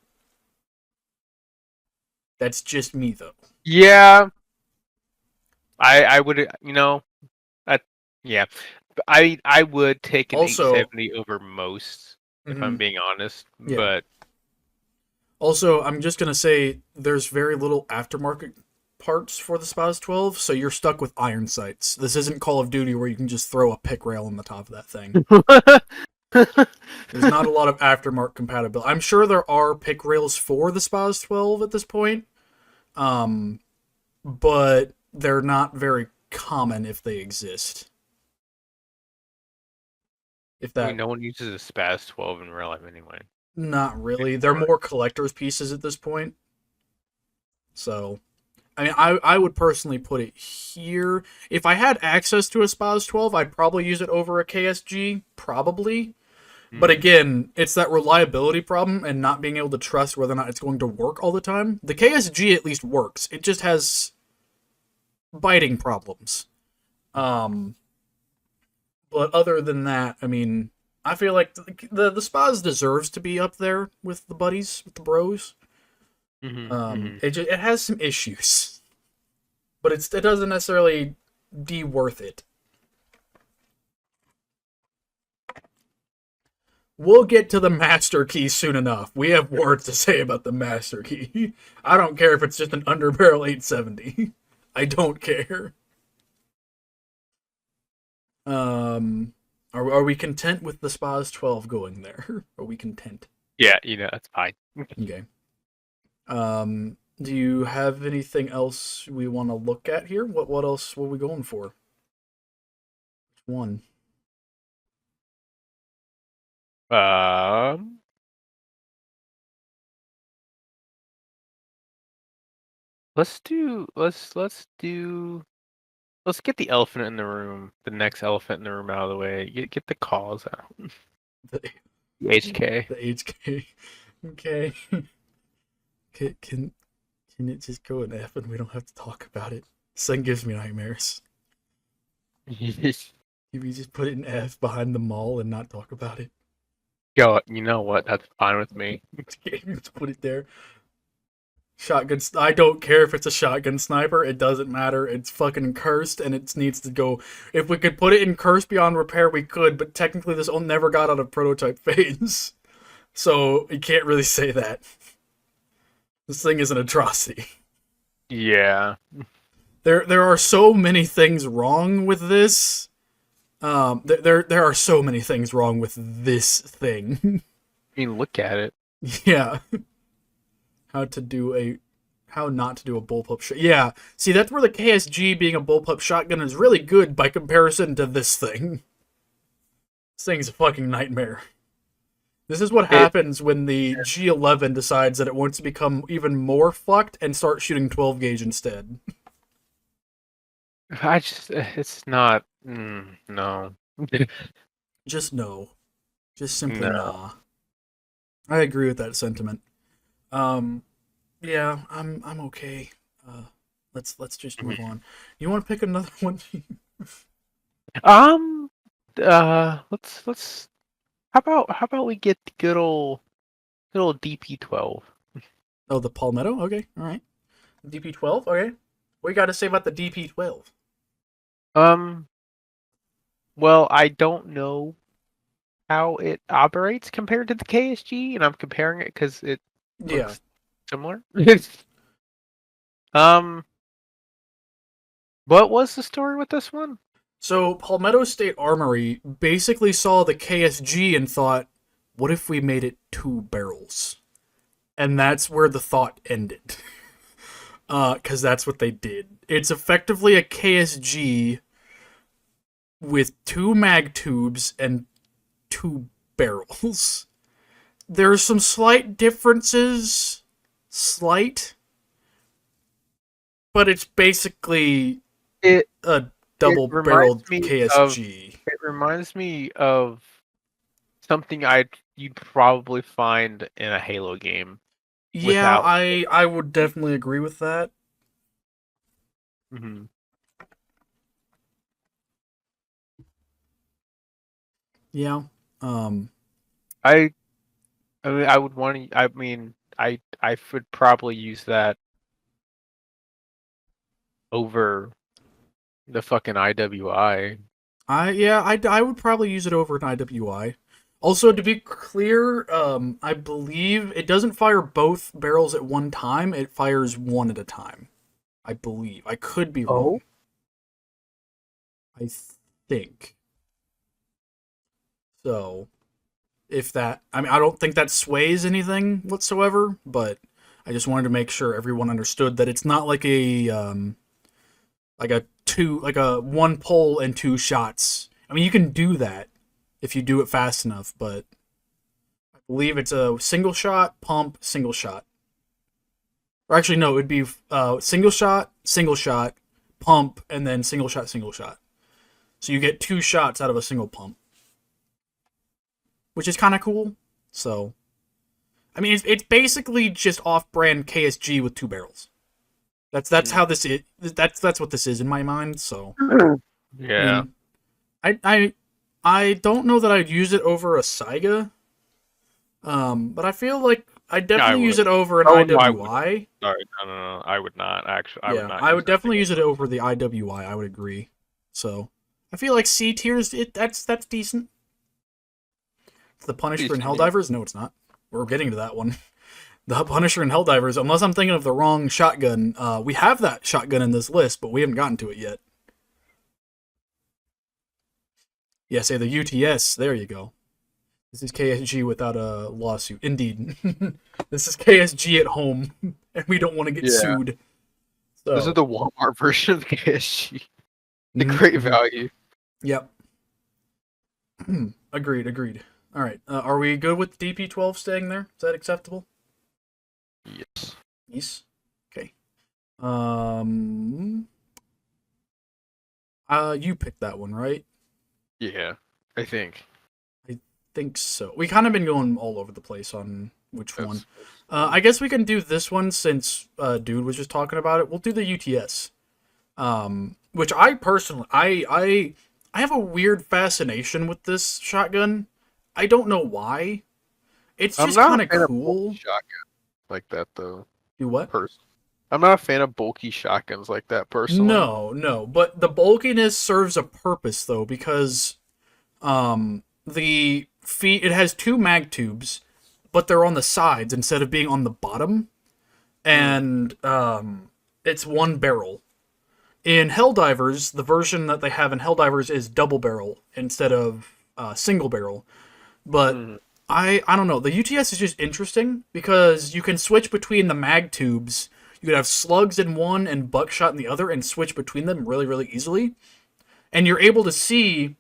That's just me, though. Yeah. I would, yeah. I would take an Also- 870 over most, if I'm being honest. Yeah. But Also, I'm just going to say there's very little aftermarket parts for the Spaz 12, so you're stuck with iron sights. This isn't Call of Duty where you can just throw a pick rail on the top of that thing. There's not a lot of aftermarket compatibility. I'm sure there are pick rails for the Spaz 12 at this point, but they're not very common if they exist. no one uses a Spaz 12 in real life anyway. Not really. They're more collector's pieces at this point. So, I mean, I would personally put it here. If I had access to a Spaz 12, I'd probably use it over a KSG, probably. But again, it's that reliability problem and not being able to trust whether or not it's going to work all the time. The KSG at least works. It just has biting problems. But other than that, I mean, I feel like the Spaz deserves to be up there with the buddies, with the bros. It has some issues, but it doesn't necessarily be worth it. We'll get to the master key soon enough. We have words to say about the master key. I don't care if it's just an underbarrel 870. I don't care. Are we content with the SPAS 12 going there? Are we content? Yeah, that's fine. Okay. Do you have anything else we want to look at here? What else were we going for? Which one? Let's get the elephant in the room, the next elephant in the room out of the way. Get the calls out. The HK. The HK. Okay. Can it just go in F and we don't have to talk about it? This thing gives me nightmares. If you just put it in F behind the mall and not talk about it. Yo, you know what? That's fine with me. Just put it there. Shotgun. I don't care if it's a shotgun sniper. It doesn't matter. It's fucking cursed, and it needs to go. If we could put it in cursed beyond repair, we could. But technically, this one never got out of prototype phase, so you can't really say that. This thing is an atrocity. Yeah. There are so many things wrong with this. There are so many things wrong with this thing. I mean, look at it. Yeah. How not to do a bullpup shot. Yeah, see, that's where the KSG being a bullpup shotgun is really good by comparison to this thing. This thing's a fucking nightmare. This is what happens when the G11 decides that it wants to become even more fucked and start shooting 12 gauge instead. It's not. No. Just no. Just simply No. nah. I agree with that sentiment. Yeah, I'm okay. Let's just move on. You want to pick another one? Let's. How about we get the good old DP12? Oh, the Palmetto? Okay, alright. DP12? Okay. What you got to say about the DP12? Well, I don't know how it operates compared to the KSG, and I'm comparing it because it looks similar. What was the story with this one? So, Palmetto State Armory basically saw the KSG and thought, what if we made it 2 barrels? And that's where the thought ended. Because that's what they did. It's effectively a KSG with 2 mag tubes and 2 barrels. There's some slight differences. But it's basically a double-barreled KSG. It reminds me of something you'd probably find in a Halo game. Yeah, I would definitely agree with that. Mm-hmm. Yeah. I would want to. I mean, I would probably use that over the fucking IWI. I would probably use it over an IWI. Also, to be clear, I believe it doesn't fire both barrels at one time. It fires one at a time. I believe. I could be wrong. I think. So, if that... I mean, I don't think that sways anything whatsoever, but I just wanted to make sure everyone understood that it's not like a one pull and 2 shots. I mean, you can do that if you do it fast enough, but I believe it's a single shot, pump, single shot. Or actually, no, it would be single shot, pump, and then single shot, single shot. So you get 2 shots out of a single pump, which is kind of cool. So, I mean, it's basically just off-brand KSG with 2 barrels. That's how this is. That's what this is in my mind. So, yeah. I don't know that I'd use it over a Saiga. But I feel like I'd definitely use would. it over an Oh, no, I would. IWI. Sorry, no. I would not actually. I would Yeah, not. I use would that definitely thing. use it over the IWI. I would agree. So I feel like C tiers. That's decent. The Punisher and Decent. Helldivers? No, it's not. We're getting to that one. The Punisher and Helldivers. Unless I'm thinking of the wrong shotgun. We have that shotgun in this list, but we haven't gotten to it yet. Yeah, say the UTS. There you go. This is KSG without a lawsuit. Indeed. This is KSG at home, and we don't want to get Yeah. sued. So, This is the Walmart version of the KSG. The Mhm, great mhm. value. Yep. Agreed. All right. Are we good with DP12 staying there? Is that acceptable? Yes. Yes. Okay. You picked that one, right? Yeah, I think. Think so. We kind of been going all over the place on which one. That's- I guess we can do this one since dude was just talking about it. We'll do the UTS. Which I personally, I have a weird fascination with this shotgun. I don't know why. It's I'm just not kind a of fan of cool. bulky shotguns like that though. Do what? I'm not a fan of bulky shotguns like that personally. No, but the bulkiness serves a purpose though, because the feet, it has two mag tubes, but they're on the sides instead of being on the bottom, and it's one barrel. In Helldivers, the version that they have in Helldivers is double barrel instead of single barrel. But I don't know. The UTS is just interesting because you can switch between the mag tubes. You could have slugs in one and buckshot in the other and switch between them really, really easily. And you're able to see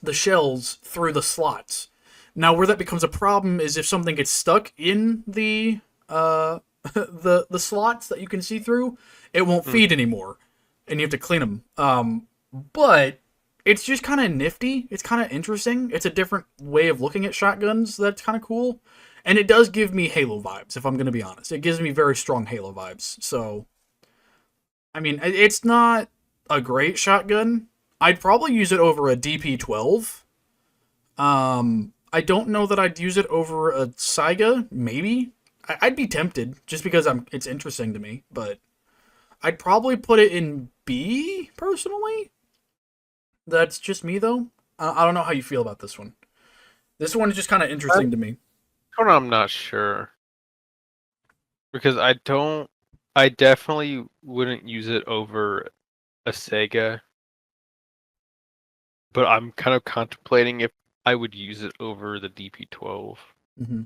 the shells through the slots. Now, where that becomes a problem is if something gets stuck in the the slots that you can see through, it won't feed anymore, and you have to clean them. But it's just kind of nifty. It's kind of interesting. It's a different way of looking at shotguns that's kind of cool. And it does give me Halo vibes, if I'm going to be honest. It gives me very strong Halo vibes. So, I mean, it's not a great shotgun. I'd probably use it over a DP12. I don't know that I'd use it over a Saiga. Maybe. I'd be tempted, just because it's interesting to me. But I'd probably put it in B, personally. That's just me, though. I don't know how you feel about this one. This one is just kind of interesting to me. I'm not sure. Because I definitely wouldn't use it over a Sega. But I'm kind of contemplating if I would use it over the DP12. Mm-hmm.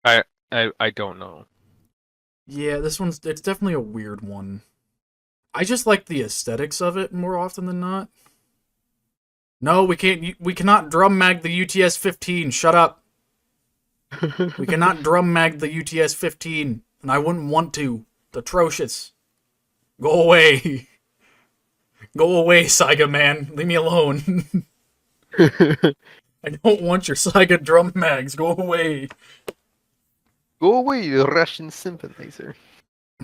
I don't know. Yeah, it's definitely a weird one. I just like the aesthetics of it more often than not. No, we cannot drum mag the UTS 15. Shut up. We cannot drum mag the UTS 15, and I wouldn't want to. It's atrocious. Go away. Go away, Saiga man. Leave me alone. I don't want your Saiga drum mags. Go away. Go away, you Russian sympathizer.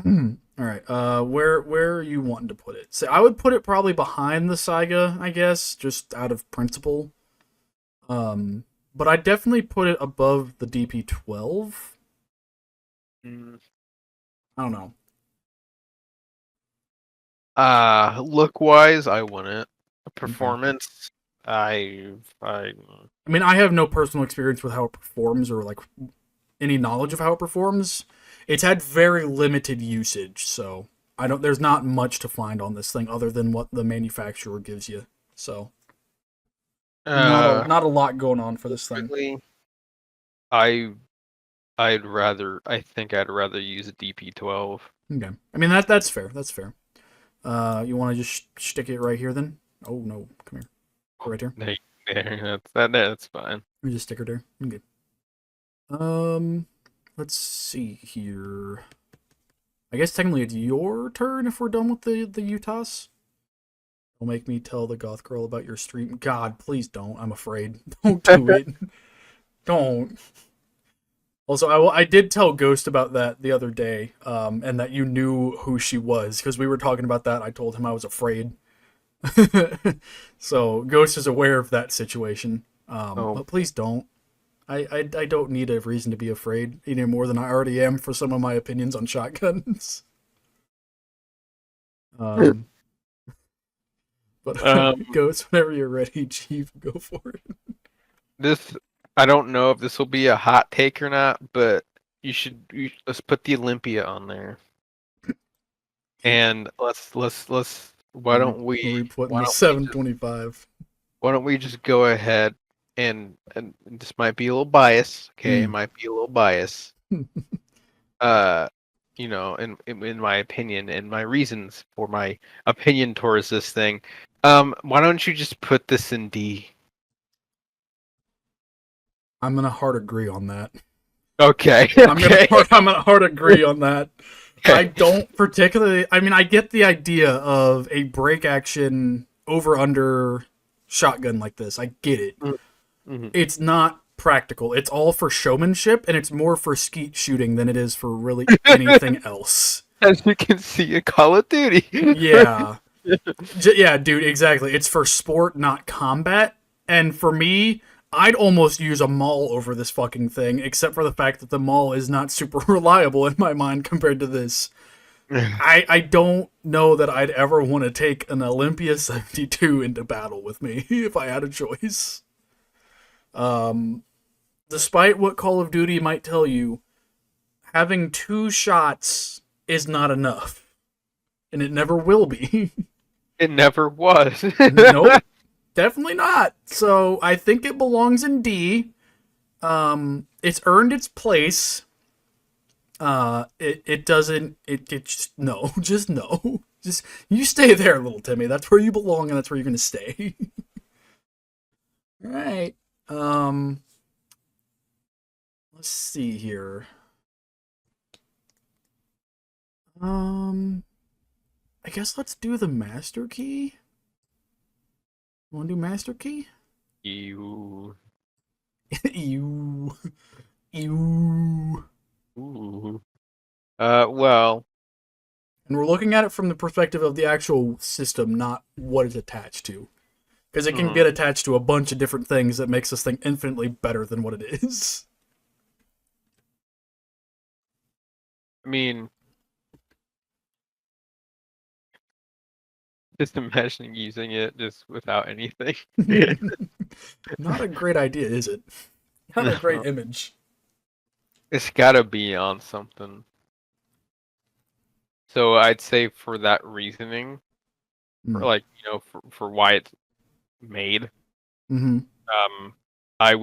All right. Where are you wanting to put it? So I would put it probably behind the Saiga, I guess, just out of principle. But I definitely put it above the DP12. I don't know. Look wise, I wouldn't. Performance, I mean, I have no personal experience with how it performs or like any knowledge of how it performs. It's had very limited usage, so there's not much to find on this thing other than what the manufacturer gives you. So not a lot going on for this thing. really, I think I'd rather use a DP12. Okay. I mean that's fair. That's fair. You want to just stick it right here then? Oh no, come here. Right here. There, that's fine. Let me just stick it there. Okay. Let's see here. I guess technically it's your turn if we're done with the UTAS. Don't make me tell the goth girl about your stream. God, please don't. I'm afraid. Don't do it. Don't. Also, I did tell Ghost about that the other day, and that you knew who she was, because we were talking about that. I told him I was afraid. So, Ghost is aware of that situation. But please don't. I don't need a reason to be afraid any more than I already am for some of my opinions on shotguns. But Ghost, whenever you're ready, Chief, go for it. This, I don't know if this will be a hot take or not, but let's put the Olympia on there. And why don't we put in why the don't we 725? why don't we just go ahead and this might be a little bias, okay? It might be a little bias. You know, in my opinion and my reasons for my opinion towards this thing. Why don't you just put this in D? I'm gonna hard agree on that. Okay. I'm gonna hard agree on that. I don't particularly. I mean, I get the idea of a break action over under shotgun like this. I get it. Mm-hmm. It's not practical. It's all for showmanship, and it's more for skeet shooting than it is for really anything else. As you can see in Call of Duty. Yeah. Yeah, dude, exactly. It's for sport, not combat. And for me, I'd almost use a Maul over this fucking thing, except for the fact that the Maul is not super reliable in my mind compared to this. I don't know that I'd ever want to take an Olympia 72 into battle with me if I had a choice. Despite what Call of Duty might tell you, having 2 shots is not enough. And it never will be. It never was. Nope. Definitely not. So I think it belongs in D. It's earned its place. It doesn't. It just no. Just no. Just you stay there, little Timmy. That's where you belong, and that's where you're gonna stay. All right. Let's see here. I guess let's do the master key. Want to do master key? You. Ew. Ew. Ooh. Well. And we're looking at it from the perspective of the actual system, not what it's attached to. Because it can get attached to a bunch of different things that makes this thing infinitely better than what it is. I mean, just imagining using it just without anything. Not a great idea, is it? Not a great image. It's gotta be on something. So I'd say for that reasoning, for like, you know, for why it's made, I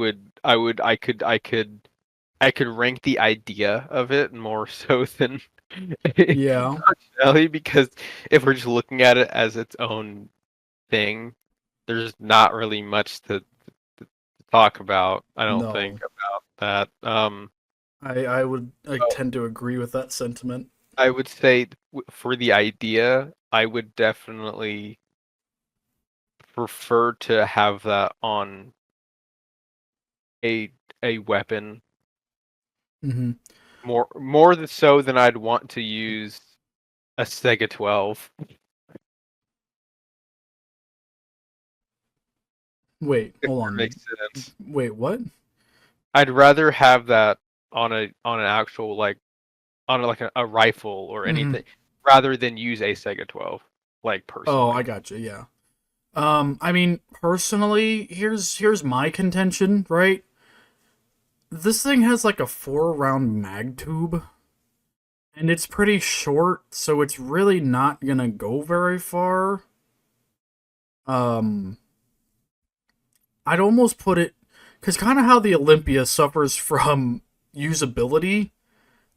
could rank the idea of it more so than Yeah. functionality, because if we're just looking at it as its own thing, there's not really much to talk about. I don't think about that. I tend to agree with that sentiment. I would say for the idea, I would definitely prefer to have that on a weapon. More so than I'd want to use a Sega 12. Wait, hold on. Makes sense. Wait, what? I'd rather have that on an actual on a rifle or anything rather than use a Sega 12. Like personally. Oh, I got you. Yeah. I mean, personally, here's my contention, right? This thing has like a 4-round mag tube, and it's pretty short, so it's really not gonna go very far. I'd almost put it, because kind of how the Olympia suffers from usability,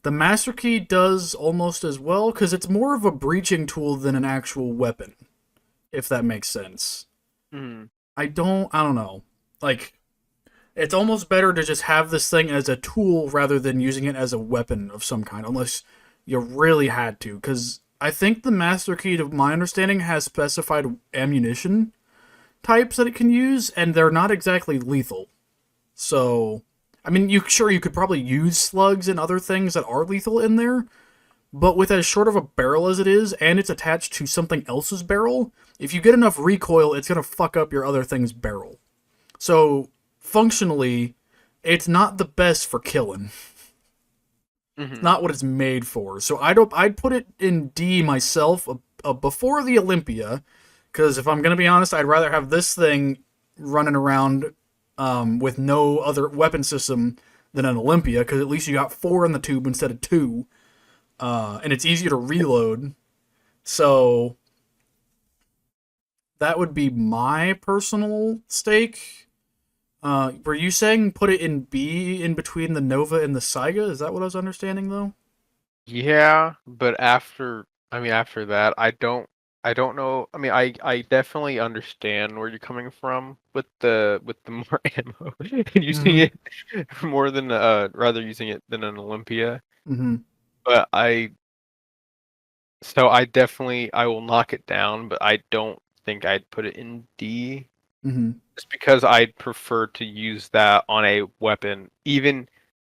the Master Key does almost as well, because it's more of a breaching tool than an actual weapon, if that makes sense. I don't know. Like, it's almost better to just have this thing as a tool rather than using it as a weapon of some kind, unless you really had to, because I think the Master Key, to my understanding, has specified ammunition types that it can use, and they're not exactly lethal. So, I mean, you could probably use slugs and other things that are lethal in there, but with as short of a barrel as it is, and it's attached to something else's barrel, if you get enough recoil, it's going to fuck up your other thing's barrel. So, functionally, it's not the best for killing. Mhm. Not what it's made for. So I'd put it in D myself before the Olympia, because if I'm gonna be honest, I'd rather have this thing running around with no other weapon system than an Olympia, because at least you got 4 in the tube instead of 2, and it's easier to reload. So that would be my personal stake. Were you saying put it in B in between the Nova and the Saiga? Is that what I was understanding though? Yeah, but after that, I don't know. I mean, I definitely understand where you're coming from with the more ammo and using it more than rather using it than an Olympia. Mm-hmm. But I definitely I will knock it down, but I don't think I'd put it in D. Mm-hmm. Just because I'd prefer to use that on a weapon. Even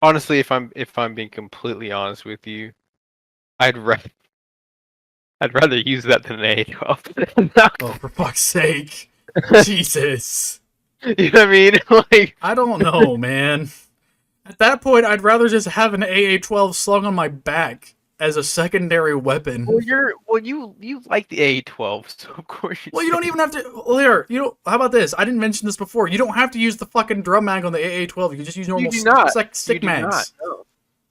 honestly, if I'm being completely honest with you, I'd rather use that than an A12. Oh, for fuck's sake. Jesus. You know what I mean? Like, I don't know, man. At that point, I'd rather just have an AA-12 slung on my back as a secondary weapon. you like the A12, so of course you. Well, you don't even have to. Well, here, you know. How about this? I didn't mention this before. You don't have to use the fucking drum mag on the AA-12. You can just use normal do not. stick You do mags. not. No.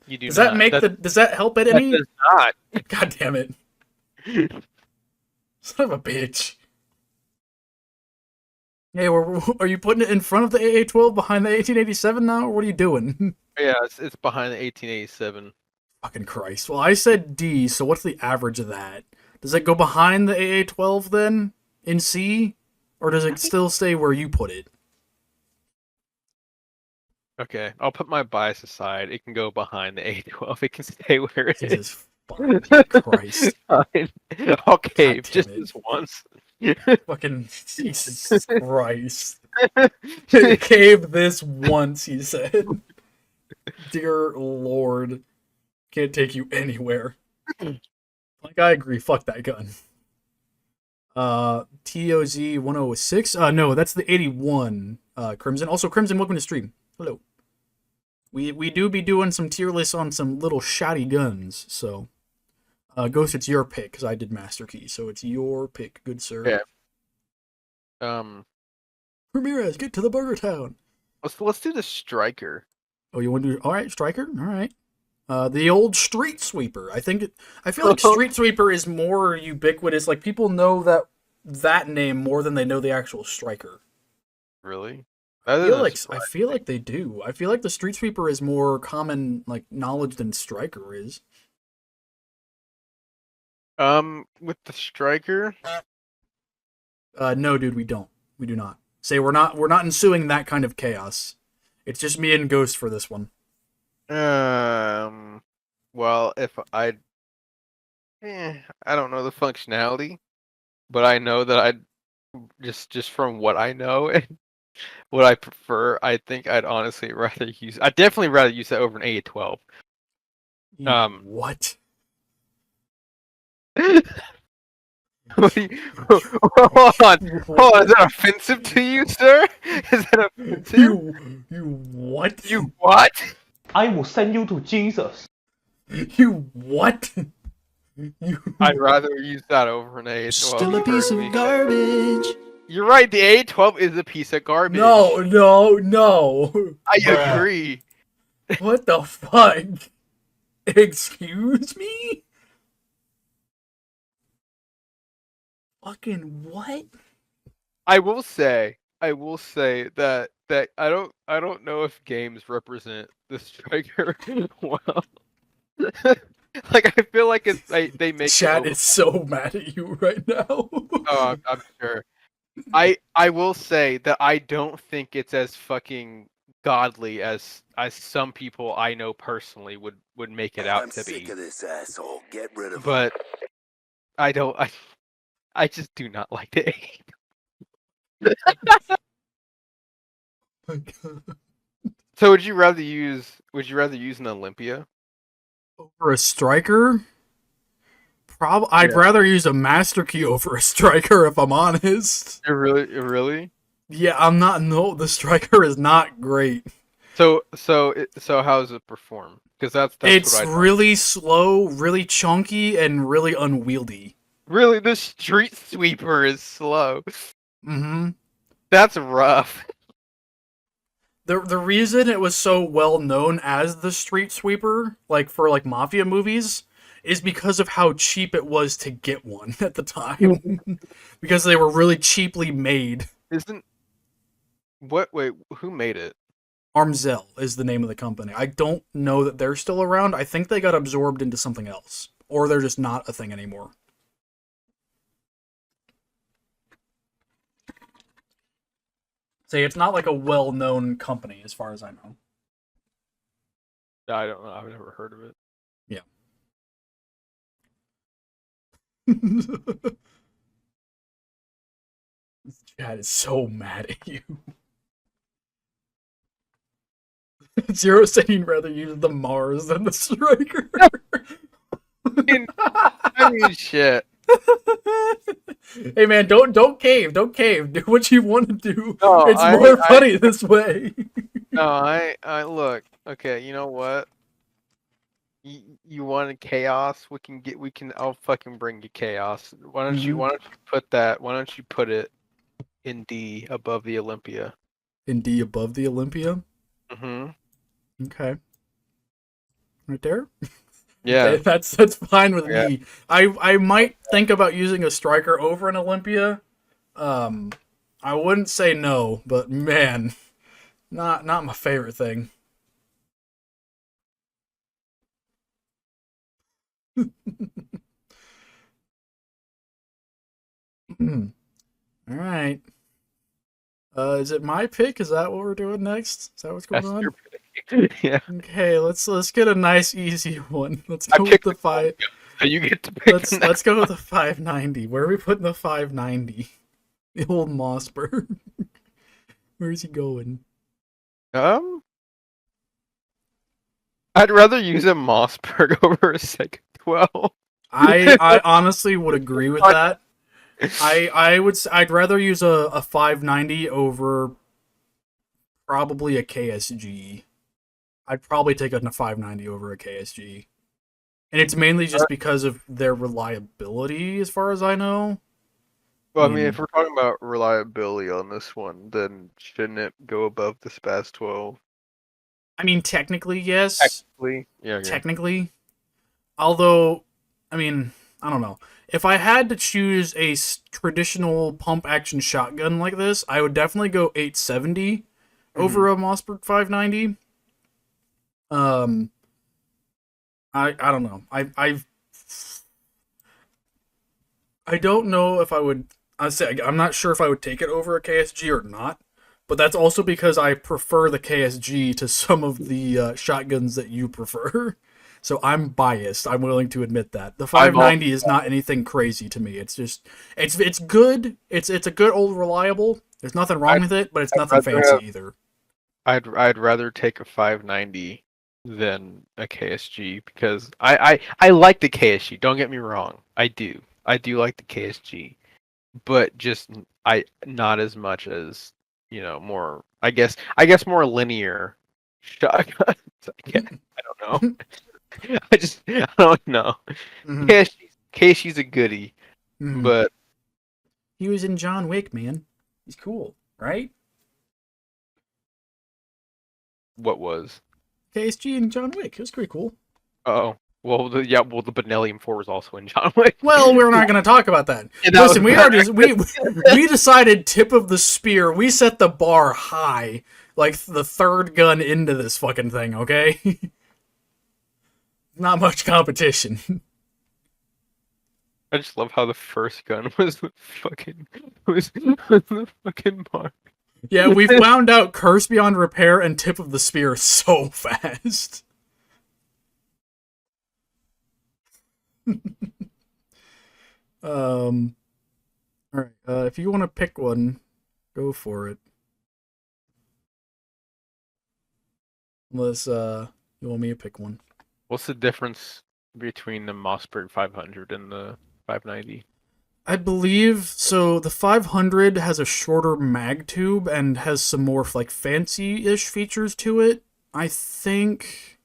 You do Does not. that make the? Does that help it That any? does not. God damn it! Son of a bitch. Hey, are you putting it in front of the AA-12 behind the 1887 now, or what are you doing? Yeah, it's behind the 1887. Fucking Christ. Well, I said D, so what's the average of that? Does it go behind the AA-12 then, in C? Or does it still stay where you put it? Okay, I'll put my bias aside. It can go behind the A12. It can stay where it is. Jesus fucking Christ. Fine. I'll cave damn just it. this once. Fucking Jesus Christ. Cave this once, he said. Dear Lord. Can't take you anywhere. Like, I agree. Fuck that gun. TOZ 106? No, that's the 81, Crimson. Also, Crimson, welcome to stream. Hello. We do be doing some tier lists on some little shoddy guns, so... Ghost, it's your pick, because I did Master Key, so it's your pick, good sir. Yeah. Ramirez, get to the Burger Town! Let's do the Striker. Oh, you want to do... Alright, Striker? Alright. The old Street Sweeper. I feel like Street Sweeper is more ubiquitous. Like, people know that name more than they know the actual Striker. Really? I feel like they do. I feel like the Street Sweeper is more common, like, knowledge than Striker is. With the Striker? No, dude, we don't. We do not. Say we're not ensuing that kind of chaos. It's just me and Ghost for this one. Well, if I don't know the functionality, but I know that I'd just from what I know and what I prefer, I think I'd definitely rather use that over an A12. What? Hold on, is that offensive to you, sir? Is that offensive? You what? You what? I will send you to Jesus. You what? I'd rather use that over an A12. Still a piece of garbage. You're right, the A12 is a piece of garbage. No. I agree. What the fuck? Excuse me? Fucking what? I will say that I don't know if games represent the Striker well. Like, I feel like they make Chat is so mad at you right now. Oh, I'm sure. I will say that I don't think it's as fucking godly as some people I know personally would make it out I'm to sick be. of this asshole. Get rid of him. But I just do not like the aim. My God. So would you rather use an Olympia? Over a Striker? I'd rather use a Master Key over a Striker, if I'm honest. Really? Yeah, I'm not. No, the Striker is not great. So how does it perform? Because that's It's what I really slow, really chunky, and really unwieldy. really the street sweeper is slow. Mm-hmm. That's rough. The reason it was so well known as the street sweeper, like for like mafia movies, is because of how cheap it was to get one at the time. Because they were really cheaply made. Isn't what? Wait, who made it? Armzel is the name of the company. I don't know that they're still around. I think they got absorbed into something else. Or they're just not a thing anymore. Say, it's not like a well-known company as far as I know. I don't know. I've never heard of it. Yeah. This chat is so mad at you. Zero saying you'd rather use the Mars than the Striker. I mean, shit. Hey man, don't cave, don't cave. Do what you want to do. No, It's more funny this way. No, I look. Okay, you know what? You wanted chaos? I'll fucking bring you chaos. Why don't you put it in D above the Olympia? In D above the Olympia? Mm-hmm. Okay. Right there? Yeah. Okay, that's fine with me. I might think about using a Striker over an Olympia. I wouldn't say no, but man, not my favorite thing. All right. Is it my pick? Is that what we're doing next? Is that what's going That's on? your pick. Yeah. Okay, let's get a nice easy one. Let's I go with picked the the five. So you get to pick. Let's go with the 590. Where are we putting the 590? The old Mossberg. Where's he going? I'd rather use a Mossberg over a Sega 12. I honestly would agree with that. I'd rather use a 590 over probably a KSG. I'd probably take a 590 over a KSG. And it's mainly just because of their reliability, as far as I know. Well, I mean, if we're talking about reliability on this one, then shouldn't it go above the Spaz 12? I mean, technically, yes. Technically, yeah. Technically. Although, I mean, I don't know. If I had to choose a traditional pump action shotgun like this, I would definitely go 870 over a Mossberg 590. I don't know. I don't know if I would. I'm not sure if I would take it over a KSG or not. But that's also because I prefer the KSG to some of the shotguns that you prefer. So I'm biased. I'm willing to admit that. The 590 is not anything crazy to me. It's just it's good. It's a good old reliable. There's nothing wrong with it, but it's nothing fancy either. I'd rather take a 590 than a KSG because I like the KSG. Don't get me wrong. I do like the KSG, but just not as much as, you know, more, I guess more linear shotguns. I don't know. I don't know. KSG's a goodie, but he was in John Wick, man. He's cool, right? What was? KSG and John Wick. It was pretty cool. Oh. Well, the Benellium 4 was also in John Wick. Well, we're not going to talk about that. Listen, we decided tip of the spear. We set the bar high, like the third gun into this fucking thing. Okay, not much competition. I just love how the first gun was the fucking bar. Yeah, we found out Curse Beyond Repair and Tip of the Spear so fast. All right. If you want to pick one, go for it. Unless you want me to pick one. What's the difference between the Mossberg 500 and the 590? I believe so. The 500 has a shorter mag tube and has some more like fancy-ish features to it. I think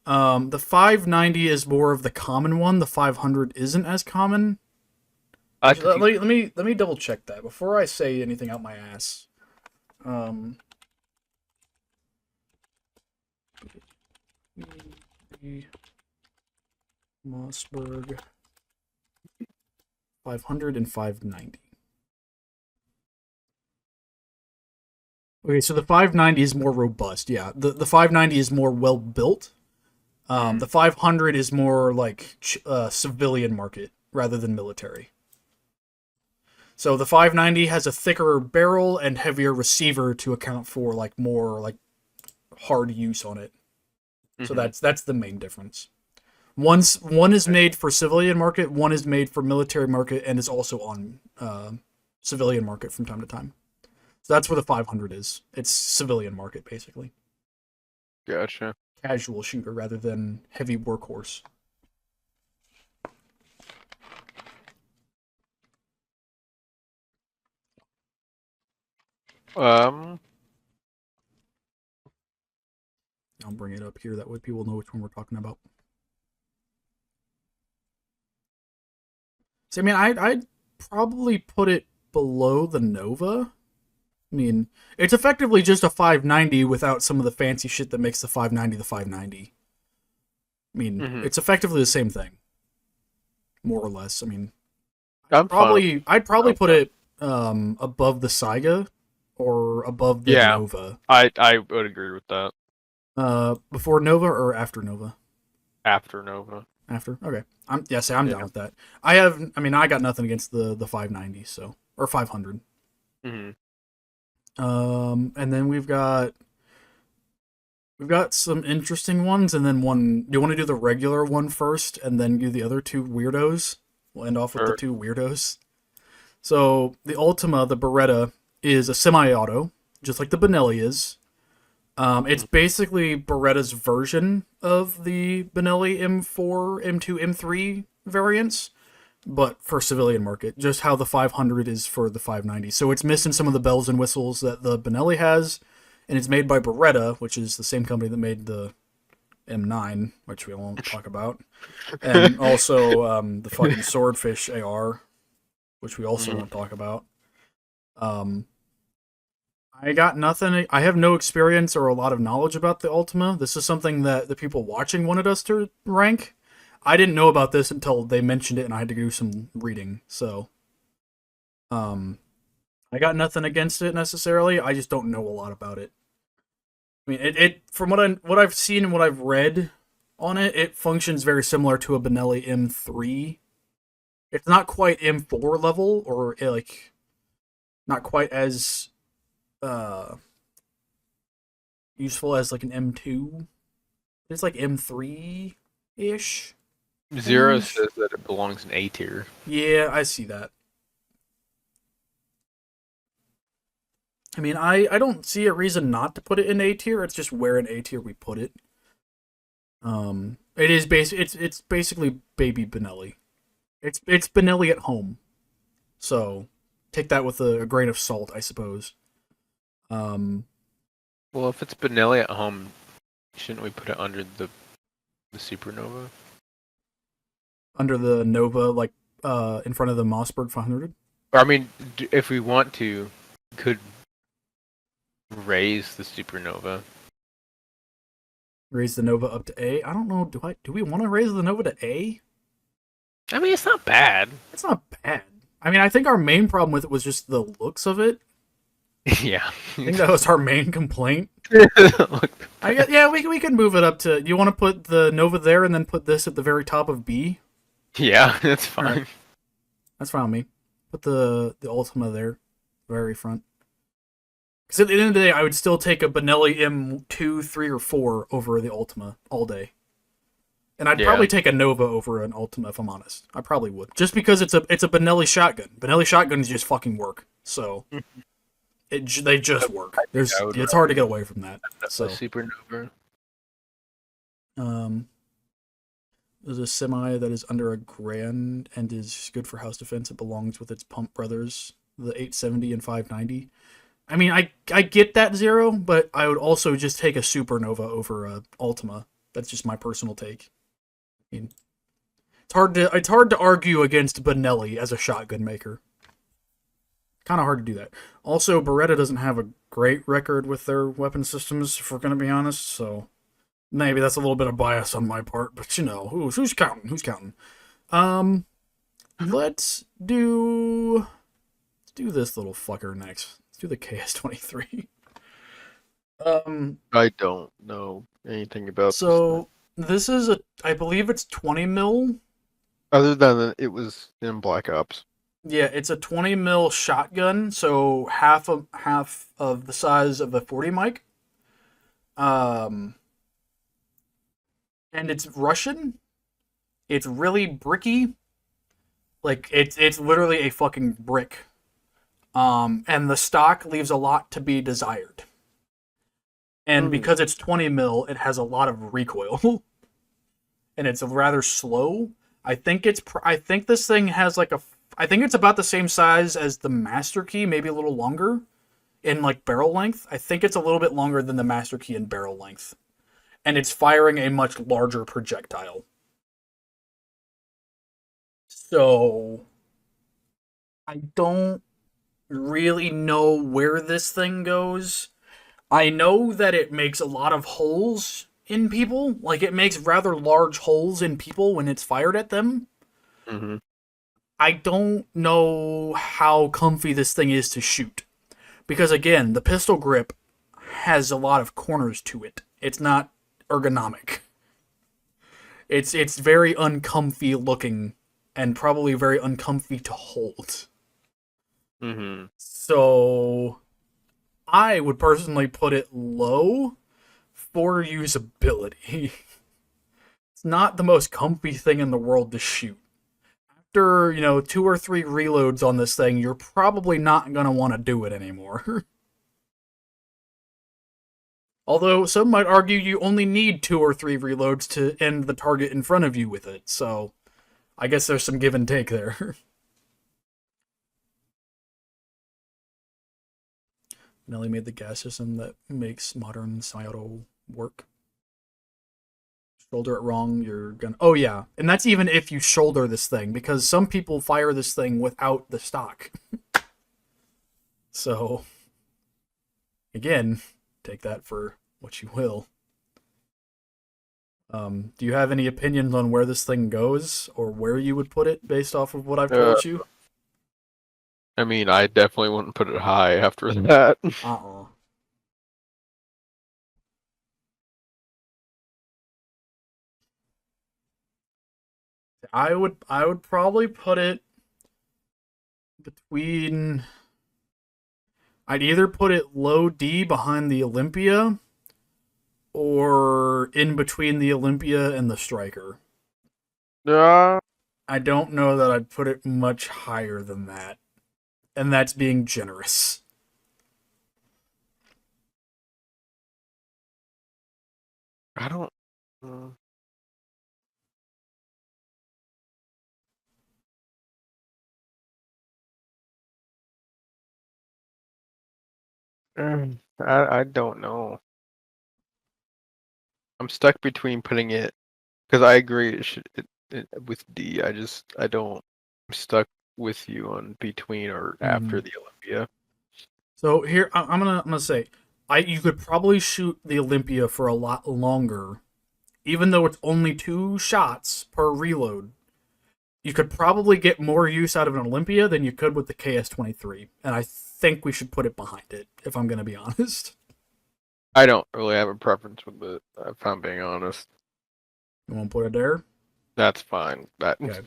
the 590 is more of the common one. The 500 isn't as common. Actually, let me double check that before I say anything out my ass. Mossberg 500 and 590. Okay, so the 590 is more robust. Yeah, the 590 is more well built. The 500 is more like civilian market rather than military. So the 590 has a thicker barrel and heavier receiver to account for like more like hard use on it. So that's the main difference. One is made for civilian market, one is made for military market, and is also on civilian market from time to time. So that's where the 500 is. It's civilian market basically. Gotcha. Casual shooter rather than heavy workhorse. Um, I'll bring it up here. That way people know which one we're talking about. So, I mean, I'd probably put it below the Nova. I mean, it's effectively just a 590 without some of the fancy shit that makes the 590 the 590. I mean, it's effectively the same thing. More or less. I mean, I'd probably put it above the Saiga or above the Nova. I would agree with that. Before Nova or after Nova? After Nova. After? Okay. I'm down with that. I got nothing against the 590, so or 500. Mm-hmm. And then we've got some interesting ones, and then one. Do you want to do the regular one first, and then do the other two weirdos? We'll end off with the two weirdos. So the Ultima, the Beretta, is a semi-auto, just like the Benelli is. It's basically Beretta's version of the Benelli M4, M2, M3 variants, but for civilian market, just how the 500 is for the 590. So it's missing some of the bells and whistles that the Benelli has, and it's made by Beretta, which is the same company that made the M9, which we won't talk about, and also the fucking Swordfish AR, which we also won't talk about. I got nothing. I have no experience or a lot of knowledge about the Ultima. This is something that the people watching wanted us to rank. I didn't know about this until they mentioned it, and I had to do some reading. So, I got nothing against it necessarily. I just don't know a lot about it. I mean, it from what I've seen and what I've read on it, it functions very similar to a Benelli M3. It's not quite M4 level, or like not quite as useful as like an M2. It's like M3-ish. Zero says that it belongs in A tier. Yeah, I see that. I mean, I don't see a reason not to put it in A tier. It's just where in A tier we put it. It is it's basically baby Benelli. It's Benelli at home. So take that with a grain of salt, I suppose. Well, if it's Benelli at home, shouldn't we put it under the Supernova? Under the Nova, like in front of the Mossberg 500? Or, I mean, if we want to, could raise the Supernova. Raise the Nova up to A? I don't know. Do we want to raise the Nova to A? I mean, it's not bad. It's not bad. I mean, I think our main problem with it was just the looks of it. Yeah. I think that was our main complaint. We can move it up to... You want to put the Nova there and then put this at the very top of B? Yeah, that's fine. Right. That's fine with me. Put the Ultima there, very front. Because at the end of the day, I would still take a Benelli M2, 3, or 4 over the Ultima all day. And I'd probably take a Nova over an Ultima, if I'm honest. I probably would. Just because it's a Benelli shotgun. Benelli shotguns just fucking work. So... they just work. It's hard to get away from that. So Supernova. is a semi that is under $1,000 and is good for house defense. It belongs with its pump brothers, the 870 and 590. I mean, I get that Zero, but I would also just take a Supernova over a Ultima. That's just my personal take. I mean, it's hard to argue against Benelli as a shotgun maker. Kind of hard to do that. Also, Beretta doesn't have a great record with their weapon systems, if we're going to be honest, so maybe that's a little bit of bias on my part, but you know, who's counting? Who's counting? Let's do this little fucker next. Let's do the KS-23. I don't know anything about So this is I believe it's 20 mil. other than it was in Black Ops. Yeah, it's a 20 mil shotgun, so half of the size of the 40 mic. And it's Russian. It's really bricky. Like it's literally a fucking brick. And the stock leaves a lot to be desired. And because it's 20 mil, it has a lot of recoil. And it's rather slow. I think this thing has I think it's about the same size as the Master Key, maybe a little longer in like barrel length. I think it's a little bit longer than the Master Key in barrel length. And it's firing a much larger projectile. So I don't really know where this thing goes. I know that it makes a lot of holes in people. Like, it makes rather large holes in people when it's fired at them. Mm-hmm. I don't know how comfy this thing is to shoot. Because, again, the pistol grip has a lot of corners to it. It's not ergonomic. It's very uncomfy looking and probably very uncomfy to hold. Mm-hmm. So I would personally put it low for usability. It's not the most comfy thing in the world to shoot. After, 2 or 3 reloads on this thing, you're probably not going to want to do it anymore. Although, some might argue you only need 2 or 3 reloads to end the target in front of you with it, so I guess there's some give and take there. Nelly made the gas system that makes modern semi-auto work. Shoulder it wrong, you're gonna... Oh, yeah. And that's even if you shoulder this thing, because some people fire this thing without the stock. So, again, take that for what you will. Do you have any opinions on where this thing goes, or where you would put it, based off of what I've told you? I mean, I definitely wouldn't put it high after that. I would probably put it between... I'd either put it low D behind the Olympia, or in between the Olympia and the Striker. I don't know that I'd put it much higher than that. And that's being generous. I don't... I don't know. I'm stuck between putting it, because I agree it should with D. I don't. I'm stuck with you on between or after the Olympia. So here I'm gonna say, you could probably shoot the Olympia for a lot longer, even though it's only 2 shots per reload. You could probably get more use out of an Olympia than you could with the KS-23, and I think we should put it behind it, if I'm gonna be honest. I don't really have a preference with it, if I'm being honest. You won't put it there? That's fine. Okay.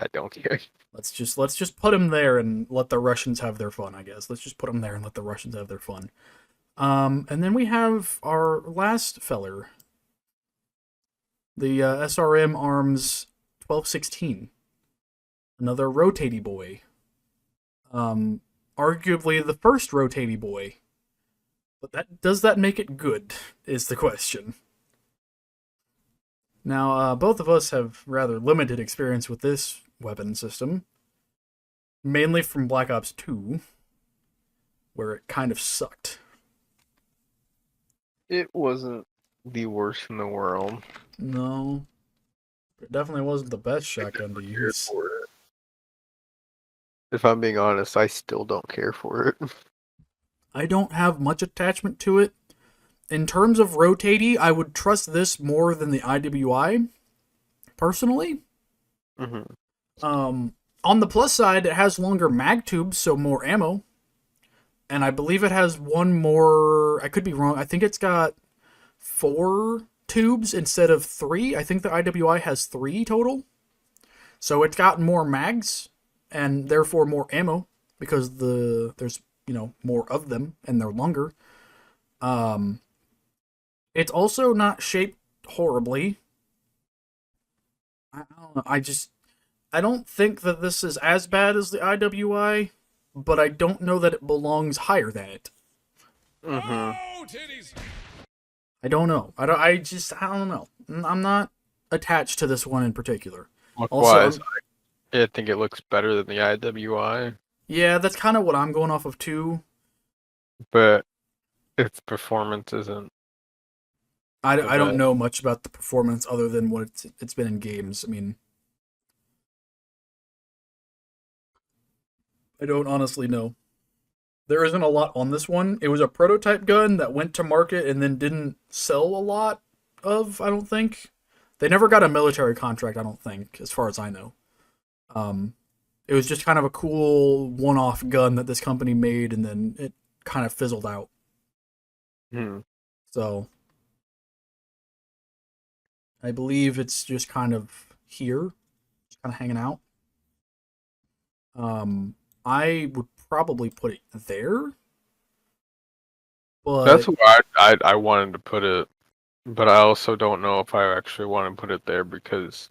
I don't care. Let's just put him there and let the Russians have their fun, I guess. Let's just put him there and let the Russians have their fun. And then we have our last feller. The SRM Arms 1216. Another rotatey boy. Arguably the first rotatey boy. But does that make it good, is the question. Now, both of us have rather limited experience with this weapon system, mainly from Black Ops 2, where it kind of sucked. It wasn't the worst in the world. No, it definitely wasn't the best shotgun to Cared use. for it. If I'm being honest, I still don't care for it. I don't have much attachment to it. In terms of rotating, I would trust this more than the IWI, personally. On the plus side, it has longer mag tubes, so more ammo. And I believe it has one more... I could be wrong. I think it's got 4 tubes instead of 3. I think the IWI has 3 total. So it's got more mags, and therefore more ammo, because there's, more of them, and they're longer. It's also not shaped horribly. I don't know. I don't think that this is as bad as the IWI, but I don't know that it belongs higher than it. I don't know. I don't know. I'm not attached to this one in particular. Look-wise, I think it looks better than the IWI, Yeah, that's kind of what I'm going off of too. but its performance isn't. I don't know much about the performance other than what it's been in games. I mean, I don't honestly know. There isn't a lot on this one. It was a prototype gun that went to market and then didn't sell a lot of, I don't think. They never got a military contract, I don't think, as far as I know. It was just kind of a cool one-off gun that this company made, and then it kind of fizzled out. So, I believe it's just kind of here, just kind of hanging out. I would probably put it there, but That's where I wanted to put it, but I also don't know if I actually want to put it there because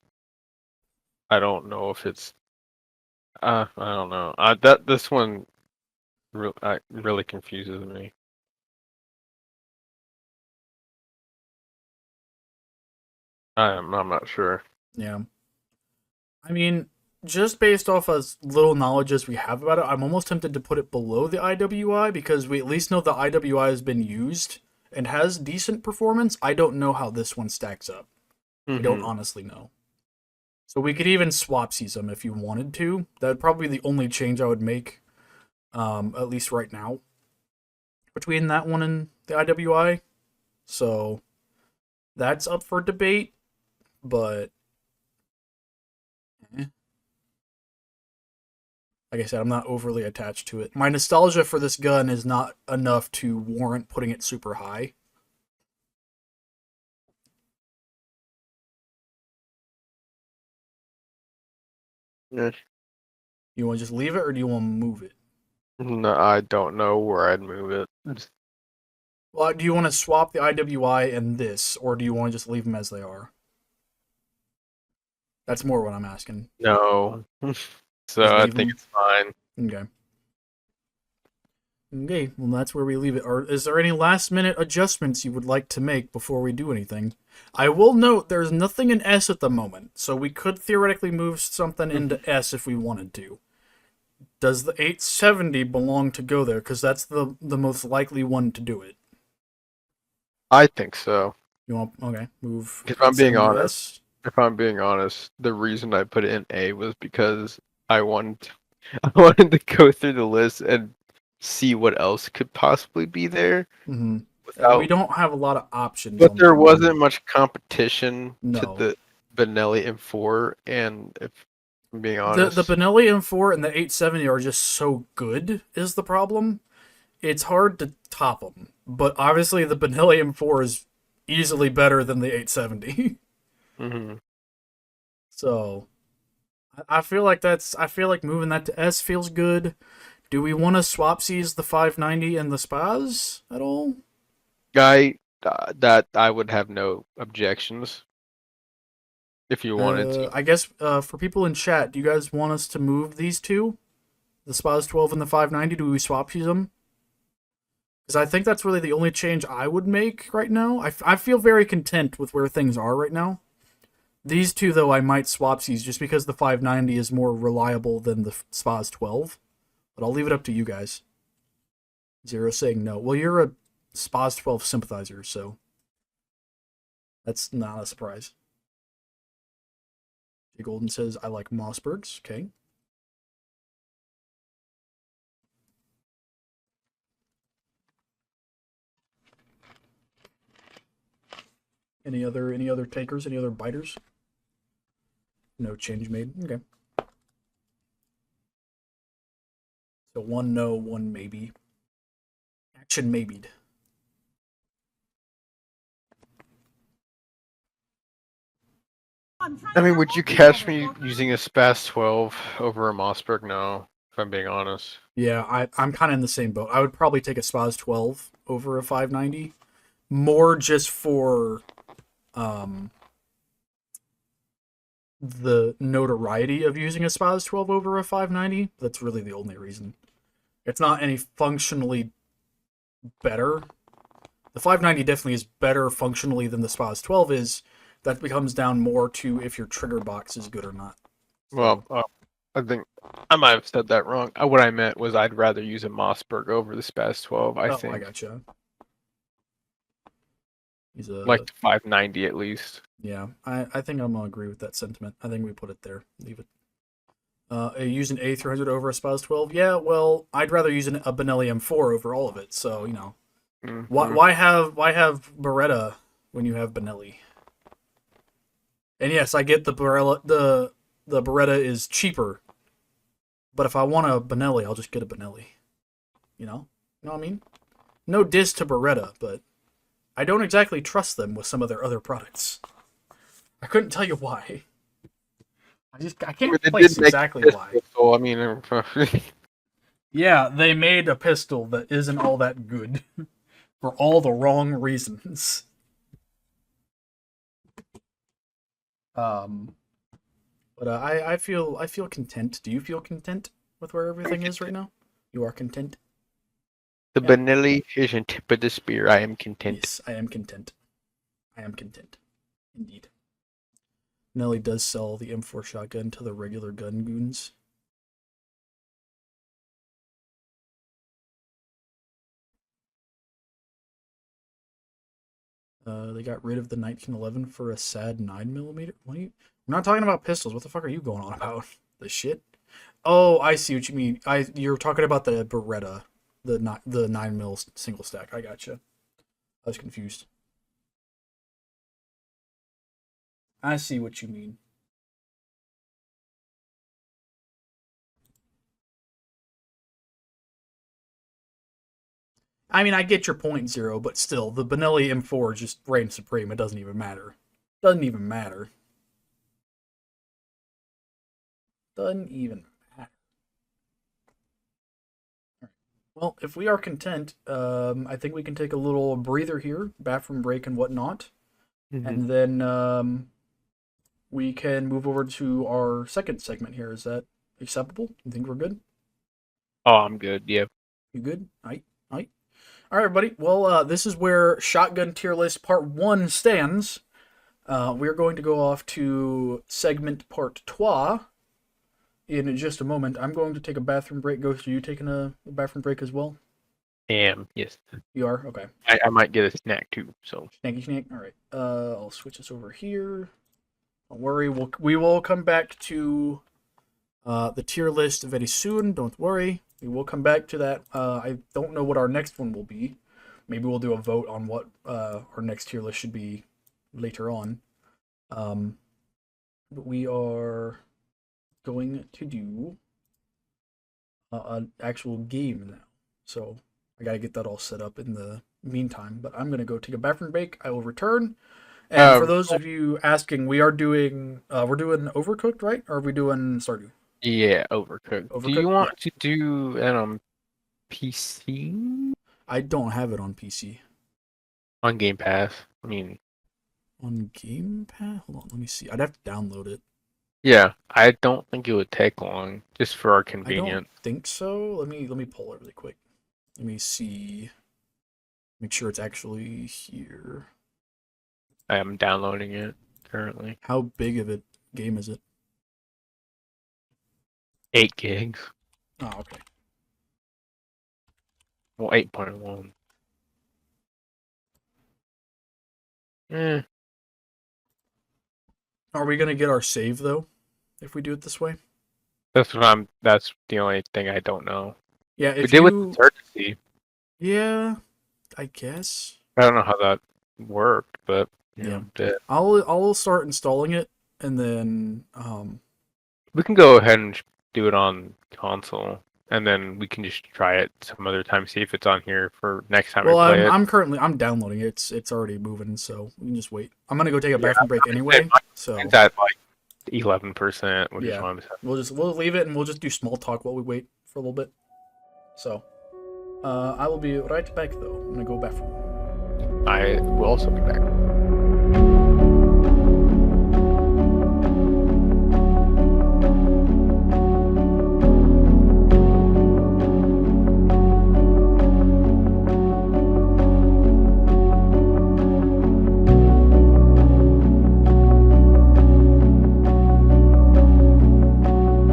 I don't know if it's. I don't know. This one really confuses me. I'm not sure. yeah. I mean, just based off as little knowledge as we have about it, I'm almost tempted to put it below the IWI because we at least know the IWI has been used and has decent performance. I don't know how this one stacks up. I don't honestly know. So we could even swapsies them if you wanted to. That would probably be the only change I would make, at least right now, between that one and the IWI. So that's up for debate, but like I said, I'm not overly attached to it. My nostalgia for this gun is not enough to warrant putting it super high. Yeah. You want to just leave it, or do you want to move it? No, I don't know where I'd move it. Well, do you want to swap the IWI and this, or do you want to just leave them as they are? That's more what I'm asking. No. So Just I leave think them? it's fine. Okay. Okay, well that's where we leave it. Or is there any last minute adjustments you would like to make before we do anything? I will note there's nothing in S at the moment, so we could theoretically move something into S if we wanted to. Does the 870 belong to go there? Because that's the most likely one to do it. I think so. You want move? If I'm being 870 honest. S? If I'm being honest, the reason I put it in A was because I wanted to go through the list and see what else could possibly be there. Mm-hmm. Without, We don't have a lot of options. but on there that one. wasn't much competition No. to the Benelli M4, and if I'm being honest, The Benelli M4 and the 870 are just so good, is the problem. It's hard to top them. But obviously the Benelli M4 is easily better than the 870. So, I feel like moving that to S feels good. Do we want to swapsies the 590 and the SPAS at all? that I would have no objections if you wanted to. I guess for people in chat, do you guys want us to move these two? The SPAS 12 and the 590, do we swapsies them? Because I think that's really the only change I would make right now. I feel very content with where things are right now. These two, though, I might swapsies just because the 590 is more reliable than the Spaz 12. But I'll leave it up to you guys. Zero saying no. Well, you're a Spaz 12 sympathizer, so that's not a surprise. Jay Golden says, I like Mossbergs. Okay. Any other takers? Any other biters? No change made. Okay. So one no, one maybe. Action maybe. I mean, would you catch me using a Spaz 12 over a Mossberg? No, if I'm being honest. Yeah, I'm kind of in the same boat. I would probably take a Spaz 12 over a 590. More just for the notoriety of using a Spaz 12 over a 590. That's really the only reason. It's not any functionally better. The 590 definitely is better functionally than the Spaz 12 is. That becomes down more to if your trigger box is good or not. Well, I think I might have said that wrong. What I meant was I'd rather use a Mossberg over the Spaz 12. I think I gotcha. He's a like the 590 at least. Yeah, I think I'm gonna agree with that sentiment. I think we put it there. Leave it. Use an A300 over a Spaz 12. Yeah, well, I'd rather use a Benelli M4 over all of it. So you know, why have Beretta when you have Benelli? And yes, I get the Beretta is cheaper, but if I want a Benelli, I'll just get a Benelli. You know what I mean? No diss to Beretta, but I don't exactly trust them with some of their other products. I couldn't tell you why. I can't place exactly why. Pistol, I mean, yeah, they made a pistol that isn't all that good for all the wrong reasons. But I feel content. Do you feel content with where everything is right now? You are content? The Benelli is on tip of the spear. I am content. Yes, I am content. I am content. Indeed. Benelli does sell the M4 shotgun to the regular gun goons. They got rid of the 1911 for a sad 9mm. What are you? We're not talking about pistols. What the fuck are you going on about? The shit? Oh, I see what you mean. You're talking about the Beretta, the 9mm single stack. I gotcha. I was confused. I see what you mean. I mean, I get your point, Zero, but still, the Benelli M4 just reigns supreme. It doesn't even matter. Doesn't even matter. Doesn't even matter. Right. Well, if we are content, I think we can take a little breather here, bathroom break and whatnot. And then we can move over to our second segment here. Is that acceptable? You think we're good? Oh, I'm good. Yeah. You good? Aight. All right, everybody. Well, this is where Shotgun Tier List Part 1 stands. We're going to go off to segment Part 2 in just a moment. I'm going to take a bathroom break. Ghost, are you taking a bathroom break as well? Am, yes. You are? Okay. I might get a snack too, so. Snacky snack? All right. I'll switch this over here. Don't worry. We will come back to the tier list very soon. Don't worry. We will come back to that. I don't know what our next one will be. Maybe we'll do a vote on what our next tier list should be later on. But we are going to do an actual game now. So I got to get that all set up in the meantime. But I'm going to go take a bathroom break. I will return. And for those of you asking, we are doing we're doing Overcooked, right? Or are we doing Stardew? Yeah, Overcooked. Overcooked? Do you want to do it on PC? I don't have it on PC. On Game Pass. I mean, on Game Pass? Hold on, let me see. I'd have to download it. Yeah, I don't think it would take long, just for our convenience. I don't think so. Let me pull it really quick. Let me see. Make sure it's actually here. I am downloading it. currently. How big of a game is it? 8 gigs. Oh, okay. Well, 8.1. Eh. Are we gonna get our save though, if we do it this way? That's the only thing I don't know. Yeah, We if did with you. Insurgency. Yeah, I guess. I don't know how that worked, but Yeah. did. I'll start installing it, and then We can go ahead and do it on console, and then we can just try it some other time, see if it's on here for next time well, we play it. I'm downloading it. It's already moving, so we can just wait. I'm gonna go take a bathroom break anyway, mine- so It's at like 11%, which is Yeah. why I'm saying. we'll leave it and we'll just do small talk while we wait for a little bit. So, I will be right back though. I'm gonna go bathroom. I will also be back.